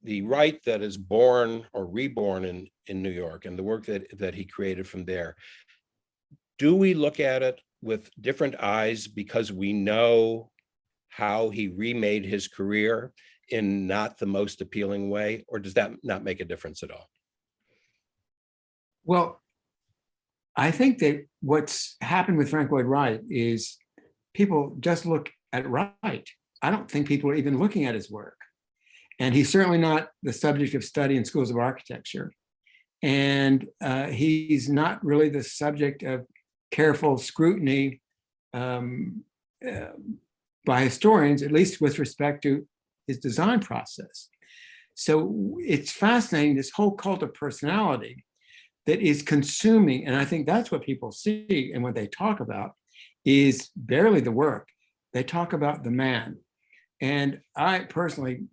the Wright that is born or reborn in New York, and the work that he created from there, do we look at it with different eyes because we know how he remade his career in not the most appealing way, or does that not make a difference at all? Well, I think that what's happened with Frank Lloyd Wright is people just look at Wright. I don't think people are even looking at his work. And he's certainly not the subject of study in schools of architecture. And he's not really the subject of careful scrutiny by historians, at least with respect to his design process. So it's fascinating, this whole cult of personality that is consuming, and I think that's what people see and what they talk about is barely the work. They talk about the man. And I personally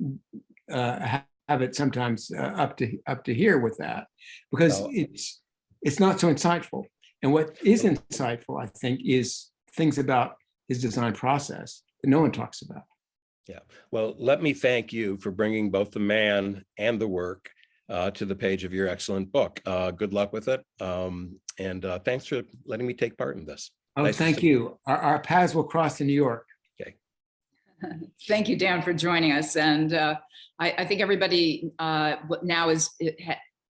have it sometimes up to here with that, because it's not so insightful. And what is insightful, I think, is things about his design process that no one talks about. Yeah, well, let me thank you for bringing both the man and the work to the page of your excellent book. Good luck with it. And thanks for letting me take part in this. Oh, Nice thank you. Our paths will cross in New York. Okay. Thank you, Dan, for joining us. And I think everybody now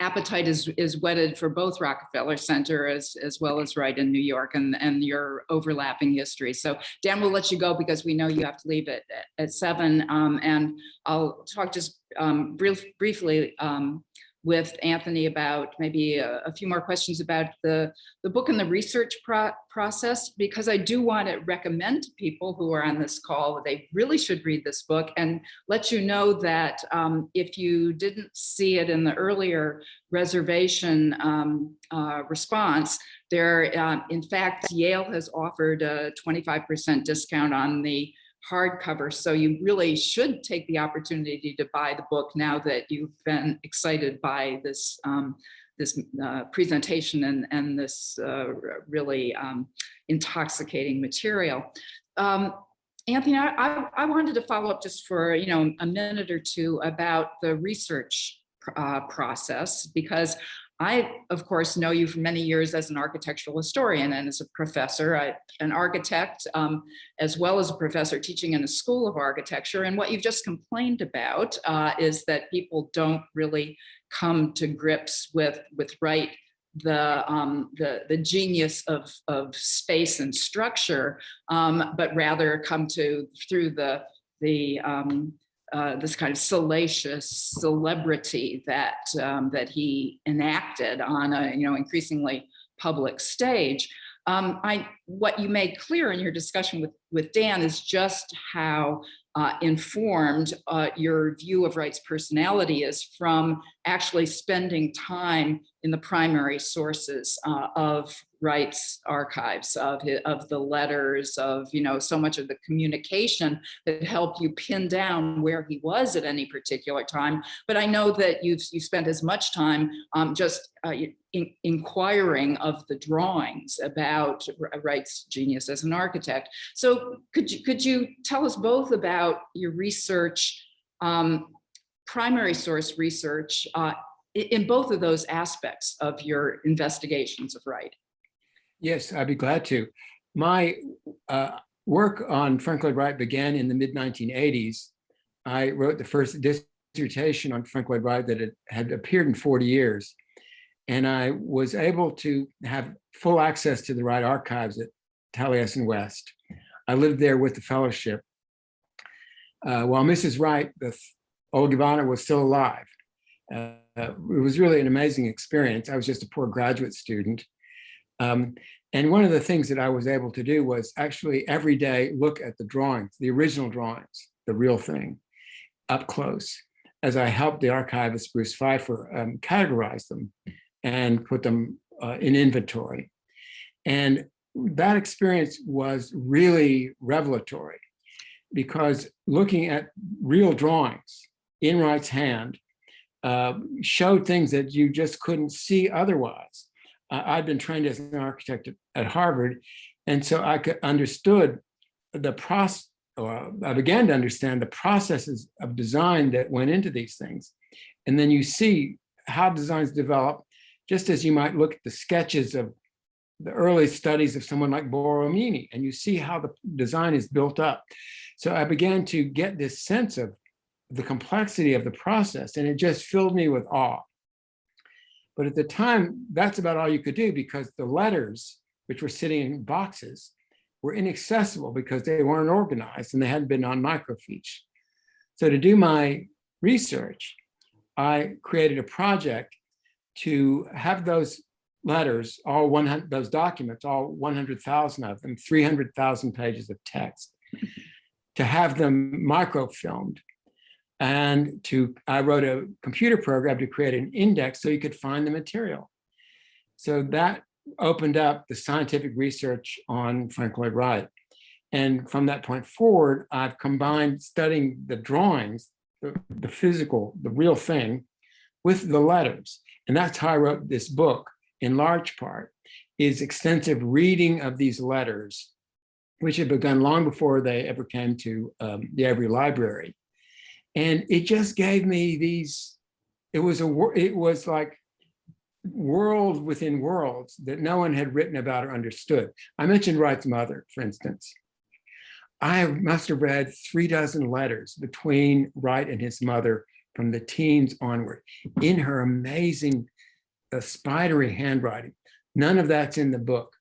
appetite is whetted for both Rockefeller Center as well as Wright and New York and your overlapping history. So Dan, we'll let you go because we know you have to leave at 7. And I'll talk just briefly with Anthony about maybe a few more questions about the book and the research process, because I do want to recommend to people who are on this call that they really should read this book, and let you know that if you didn't see it in the earlier reservation response, there, in fact, Yale has offered a 25% discount on the hardcover. So you really should take the opportunity to buy the book now that you've been excited by this presentation and this really intoxicating material. Anthony, I wanted to follow up just for a minute or two about the research process, because I, of course, know you for many years as an architectural historian and as a professor, an architect, as well as a professor teaching in a school of architecture. And what you've just complained about is that people don't really come to grips with Wright, the genius of space and structure, but rather come to through this kind of salacious celebrity that he enacted on a increasingly public stage. What you made clear in your discussion with Dan is just how informed your view of Wright's personality is from actually spending time in the primary sources of Wright's archives, of the letters, of so much of the communication that helped you pin down where he was at any particular time. But I know that you spent as much time just inquiring of the drawings about Wright's genius as an architect. So could you tell us both about your research, primary source research, in both of those aspects of your investigations of Wright? Yes, I'd be glad to. My work on Frank Lloyd Wright began in the mid-1980s. I wrote the first dissertation on Frank Lloyd Wright that had appeared in 40 years. And I was able to have full access to the Wright archives at Taliesin West. I lived there with the fellowship while Mrs. Wright, the old Ivana, was still alive. It was really an amazing experience. I was just a poor graduate student. And one of the things that I was able to do was actually every day look at the drawings, the original drawings, the real thing, up close, as I helped the archivist, Bruce Pfeiffer, categorize them and put them in inventory. And that experience was really revelatory, because looking at real drawings in Wright's hand showed things that you just couldn't see otherwise. I'd been trained as an architect at Harvard, and so I understood the process, or I began to understand the processes of design that went into these things. And then you see how designs develop, just as you might look at the sketches of the early studies of someone like Borromini, and you see how the design is built up. So I began to get this sense of the complexity of the process, and it just filled me with awe. But at the time, that's about all you could do, because the letters, which were sitting in boxes, were inaccessible because they weren't organized and they hadn't been on microfiche. So to do my research, I created a project to have those letters, all 100, those documents, all 100,000 of them, 300,000 pages of text, to have them microfilmed. And I wrote a computer program to create an index so you could find the material. So that opened up the scientific research on Frank Lloyd Wright. And from that point forward, I've combined studying the drawings, the physical, the real thing, with the letters. And that's how I wrote this book, in large part, is extensive reading of these letters, which had begun long before they ever came to the Avery Library. And it just gave me these, it was like world within worlds that no one had written about or understood. I mentioned Wright's mother, for instance. I must have read 36 letters between Wright and his mother from the teens onward in her amazing spidery handwriting. None of that's in the book,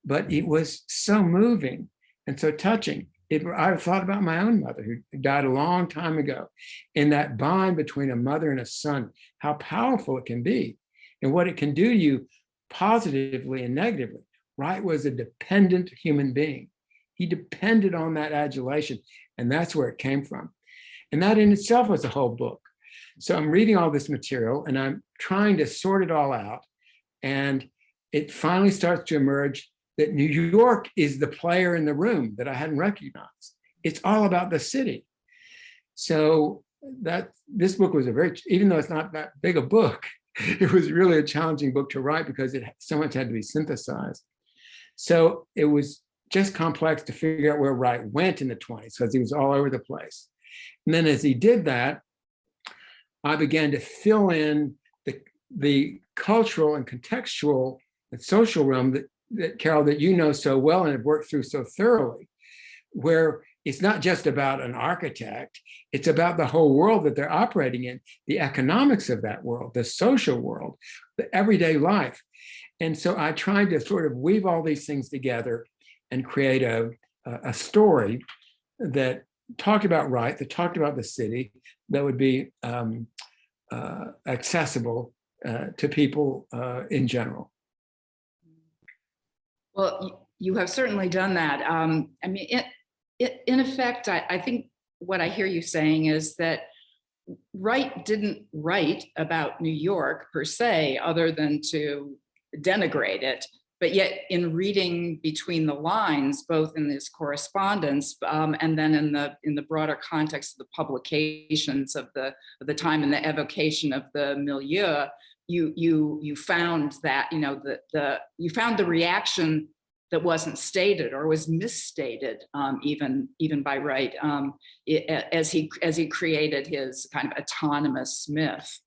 but it was so moving and so touching. I thought about my own mother who died a long time ago, and that bond between a mother and a son, how powerful it can be and what it can do to you positively and negatively. Wright was a dependent human being. He depended on that adulation, and that's where it came from. And that in itself was a whole book. So I'm reading all this material and I'm trying to sort it all out. And it finally starts to emerge that New York is the player in the room that I hadn't recognized. It's all about the city. So this book was even though it's not that big a book, it was really a challenging book to write because so much had to be synthesized. So it was just complex to figure out where Wright went in the 20s because he was all over the place. And then as he did that, I began to fill in the cultural and contextual and social realm that Carol, that you know so well and have worked through so thoroughly, where it's not just about an architect, it's about the whole world that they're operating in, the economics of that world, the social world, the everyday life. And so I tried to sort of weave all these things together and create a story that talked about Wright, that talked about the city, that would be accessible to people in general. Well, you have certainly done that. I mean, in effect, I think what I hear you saying is that Wright didn't write about New York per se, other than to denigrate it. But yet in reading between the lines, both in this correspondence and then in the broader context of the publications of the time and the evocation of the milieu, you found that, you know, you found the reaction that wasn't stated or was misstated even by Wright as he created his kind of autonomous myth.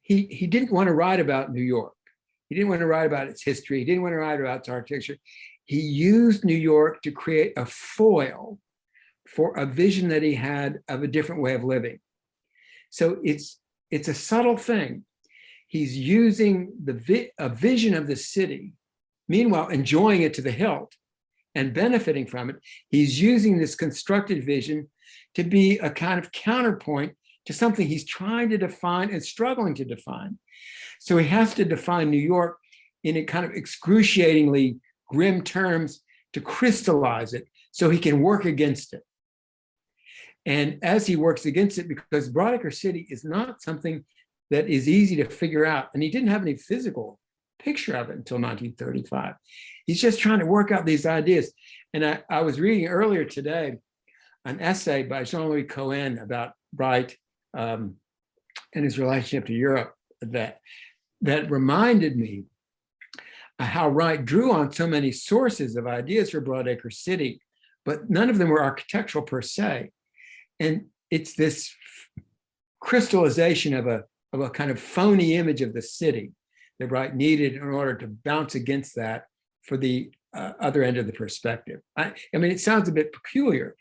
He didn't want to write about New York. He didn't want to write about its history. He didn't want to write about its architecture. He used New York to create a foil for a vision that he had of a different way of living. So it's a subtle thing. He's using a vision of the city, meanwhile enjoying it to the hilt and benefiting from it. He's using this constructed vision to be a kind of counterpoint to something he's trying to define and struggling to define. So he has to define New York in a kind of excruciatingly grim terms to crystallize it so he can work against it. And as he works against it, because Broadacre City is not something that is easy to figure out, and he didn't have any physical picture of it until 1935. He's just trying to work out these ideas. And I was reading earlier today an essay by Jean-Louis Cohen about Wright and his relationship to Europe that reminded me how Wright drew on so many sources of ideas for Broadacre City, but none of them were architectural per se. And it's this crystallization of a kind of phony image of the city that Wright needed in order to bounce against that for the other end of the perspective. I mean, it sounds a bit peculiar,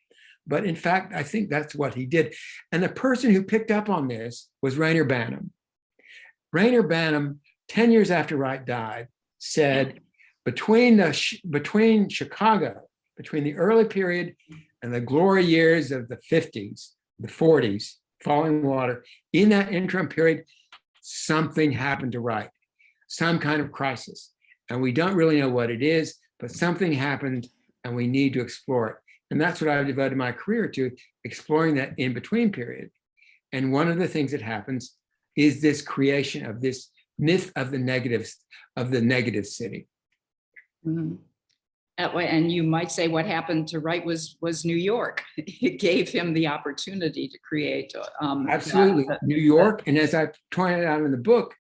but in fact, I think that's what he did. And the person who picked up on this was Reyner Banham. Reyner Banham, 10 years after Wright died, said between Chicago, between the early period and the glory years of the 50s, the 40s, falling water. In that interim period, something happened to Wright, some kind of crisis. And we don't really know what it is, but something happened and we need to explore it. And that's what I've devoted my career to, exploring that in-between period. And one of the things that happens is this creation of this myth of the negative city. Mhm. And you might say what happened to Wright was New York. It gave him the opportunity to create. Absolutely, New York. And as I pointed out in the book,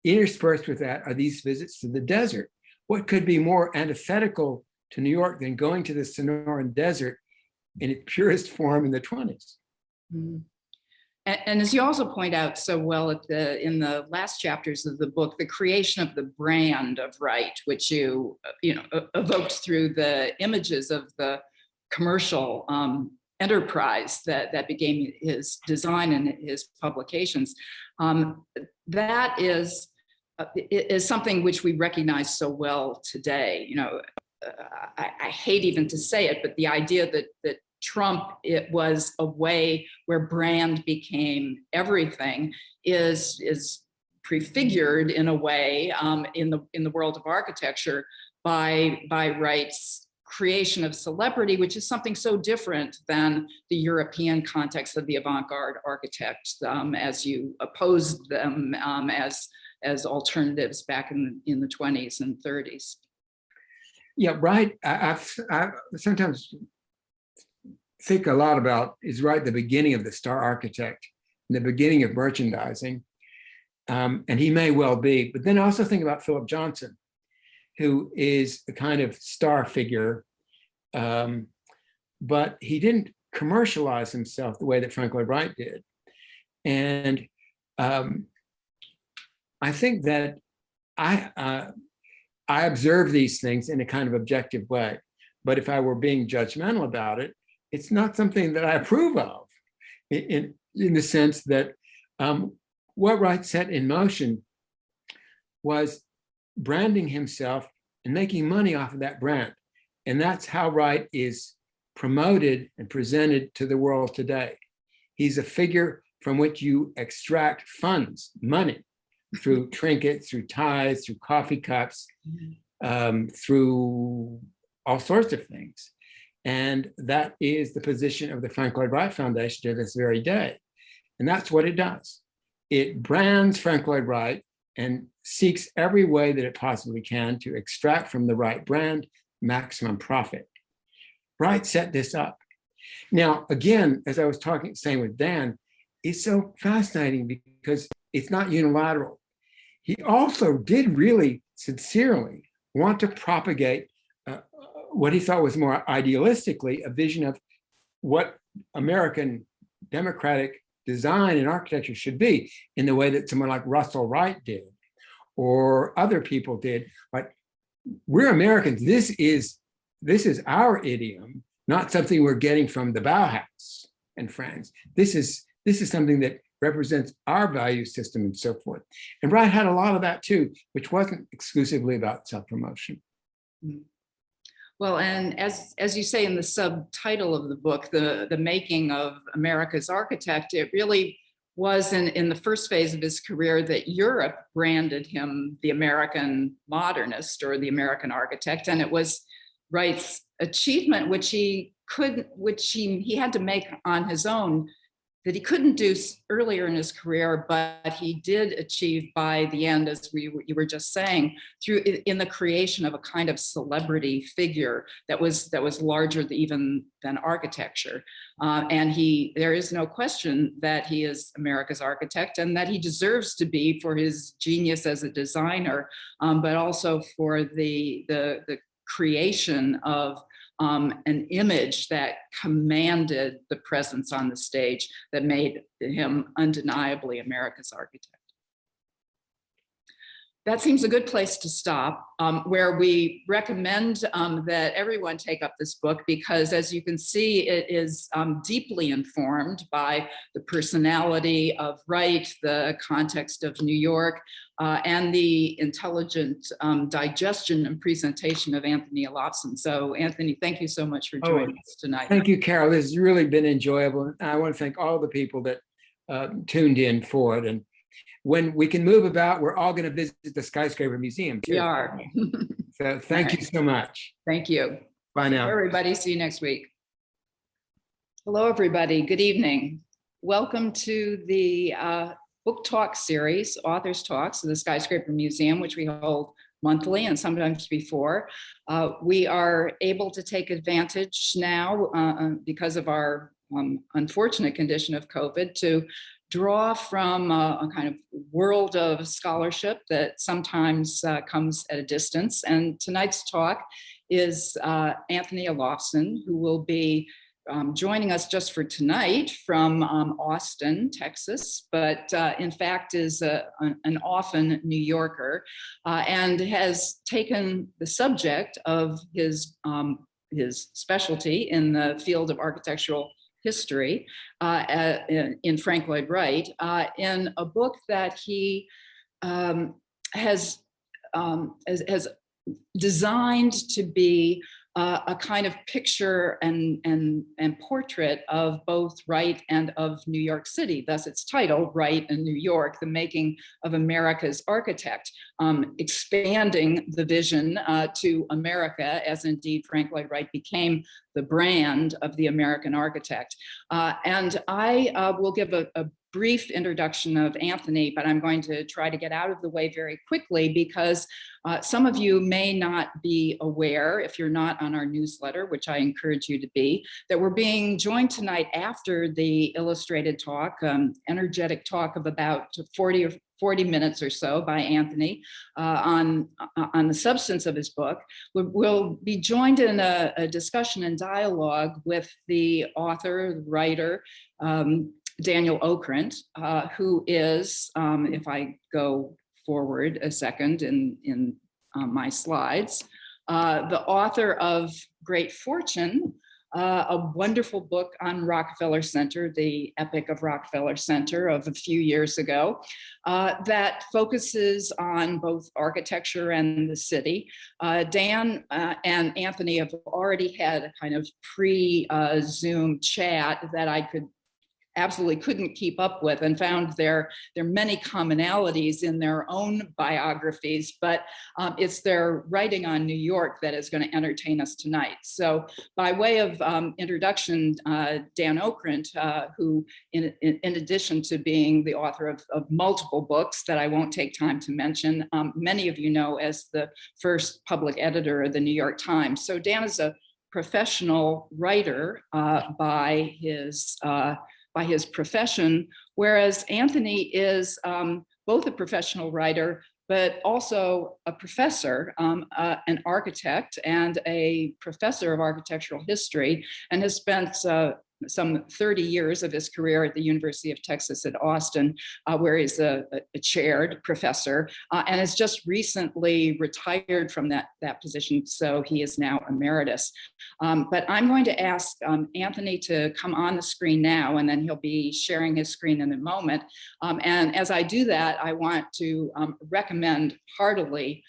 interspersed with that are these visits to the desert. What could be more antithetical to New York than going to the Sonoran Desert in its purest form in the 20s? Mhm. And as you also point out so well in the last chapters of the book, the creation of the brand of Wright, which you evoked through the images of the commercial enterprise that became his design and his publications, that is something which we recognize so well today. I hate even to say it, but the idea that Trump, it was a way where brand became everything is prefigured in a way in the world of architecture by Wright's creation of celebrity, which is something so different than the European context of the avant-garde architects, as you opposed them as alternatives back in the 20s and 30s. Yeah, Wright, I sometimes think a lot about, is Wright the beginning of the star architect and the beginning of merchandising. And he may well be, but then I also think about Philip Johnson, who is a kind of star figure, but he didn't commercialize himself the way that Frank Lloyd Wright did. And I think that I observe these things in a kind of objective way, but if I were being judgmental about it, it's not something that I approve of, in the sense that what Wright set in motion was branding himself and making money off of that brand. And that's how Wright is promoted and presented to the world today. He's a figure from which you extract funds, money, through trinkets, through ties, through coffee cups, through all sorts of things. And that is the position of the Frank Lloyd Wright Foundation to this very day. And that's what it does. It brands Frank Lloyd Wright and seeks every way that it possibly can to extract from the Wright brand maximum profit. Wright set this up. Now, again, as I was saying with Dan, it's so fascinating because it's not unilateral. He also did really sincerely want to propagate what he thought was more idealistically a vision of what American democratic design and architecture should be, in the way that someone like Russell Wright did, or other people did. Like, we're Americans. This is our idiom, not something we're getting from the Bauhaus and France. This is something that represents our value system and so forth. And Wright had a lot of that too, which wasn't exclusively about self-promotion. Well, and as you say in the subtitle of the book, the making of America's architect, it really was in the first phase of his career that Europe branded him the American modernist or the American architect. And it was Wright's achievement, which he had to make on his own, that he couldn't do earlier in his career, but he did achieve by the end, as you were just saying, in the creation of a kind of celebrity figure that was larger even than architecture. And there is no question that he is America's architect, and that he deserves to be for his genius as a designer, but also for the creation of an image that commanded the presence on the stage that made him undeniably America's architect. That seems a good place to stop, where we recommend that everyone take up this book, because as you can see, it is deeply informed by the personality of Wright, the context of New York, and the intelligent digestion and presentation of Anthony Alofsin. So Anthony, thank you so much for joining us tonight. Thank you, Carol. This has really been enjoyable. I want to thank all the people that tuned in for it. And when we can move about, we're all going to visit the Skyscraper Museum too. We are. So thank you so much. Thank you. Bye now. Everybody, see you next week. Hello, everybody. Good evening. Welcome to the book talk series, Authors Talks of the Skyscraper Museum, which we hold monthly and sometimes before. We are able to take advantage now because of our unfortunate condition of COVID to draw from a kind of world of scholarship that sometimes comes at a distance. And tonight's talk is Anthony Alofsin, who will be joining us just for tonight from Austin, Texas, but in fact is an often New Yorker and has taken the subject of his specialty in the field of architectural history in Frank Lloyd Wright in a book that he has designed to be a kind of picture and portrait of both Wright and of New York City. Thus its title, Wright and New York, the making of America's architect, expanding the vision to America, as indeed Frank Lloyd Wright became the brand of the American architect. And I will give a brief introduction of Anthony, but I'm going to try to get out of the way very quickly because some of you may not be aware, if you're not on our newsletter, which I encourage you to be, that we're being joined tonight after the illustrated talk, energetic talk of about 40 minutes or so by Anthony on the substance of his book. We'll be joined in a discussion and dialogue with the author, the writer, Daniel Okrent, who is, if I go forward a second in my slides, the author of Great Fortune, a wonderful book on Rockefeller Center, the epic of Rockefeller Center of a few years ago, that focuses on both architecture and the city. Dan and Anthony have already had a kind of pre-Zoom chat that I absolutely couldn't keep up with and found there are many commonalities in their own biographies, but it's their writing on New York that is going to entertain us tonight. So by way of introduction, Dan Okrent, who in addition to being the author of multiple books that I won't take time to mention, many of you know as the first public editor of the New York Times. So Dan is a professional writer by his profession, whereas Anthony is both a professional writer, but also a professor, an architect and a professor of architectural history, and has spent some 30 years of his career at the University of Texas at Austin, where he's a chaired professor, and has just recently retired from that position, so he is now emeritus. But I'm going to ask Anthony to come on the screen now, and then he'll be sharing his screen in a moment. And as I do that, I want to recommend heartily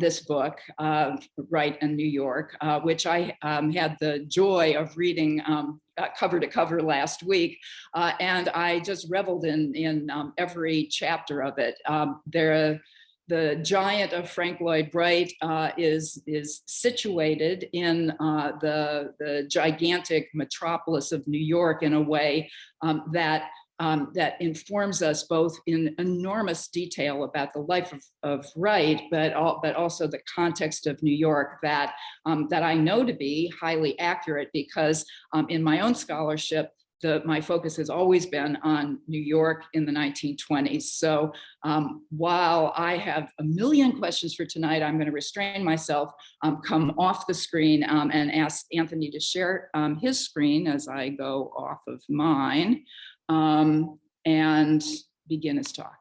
this book, Wright and New York, which I had the joy of reading cover to cover last week, and I just reveled in every chapter of it. The giant of Frank Lloyd Wright is situated in the gigantic metropolis of New York in a way that informs us both in enormous detail about the life of Wright, but also the context of New York that I know to be highly accurate because in my own scholarship, my focus has always been on New York in the 1920s. So while I have a million questions for tonight, I'm going to restrain myself, come off the screen and ask Anthony to share his screen as I go off of mine and begin his talk.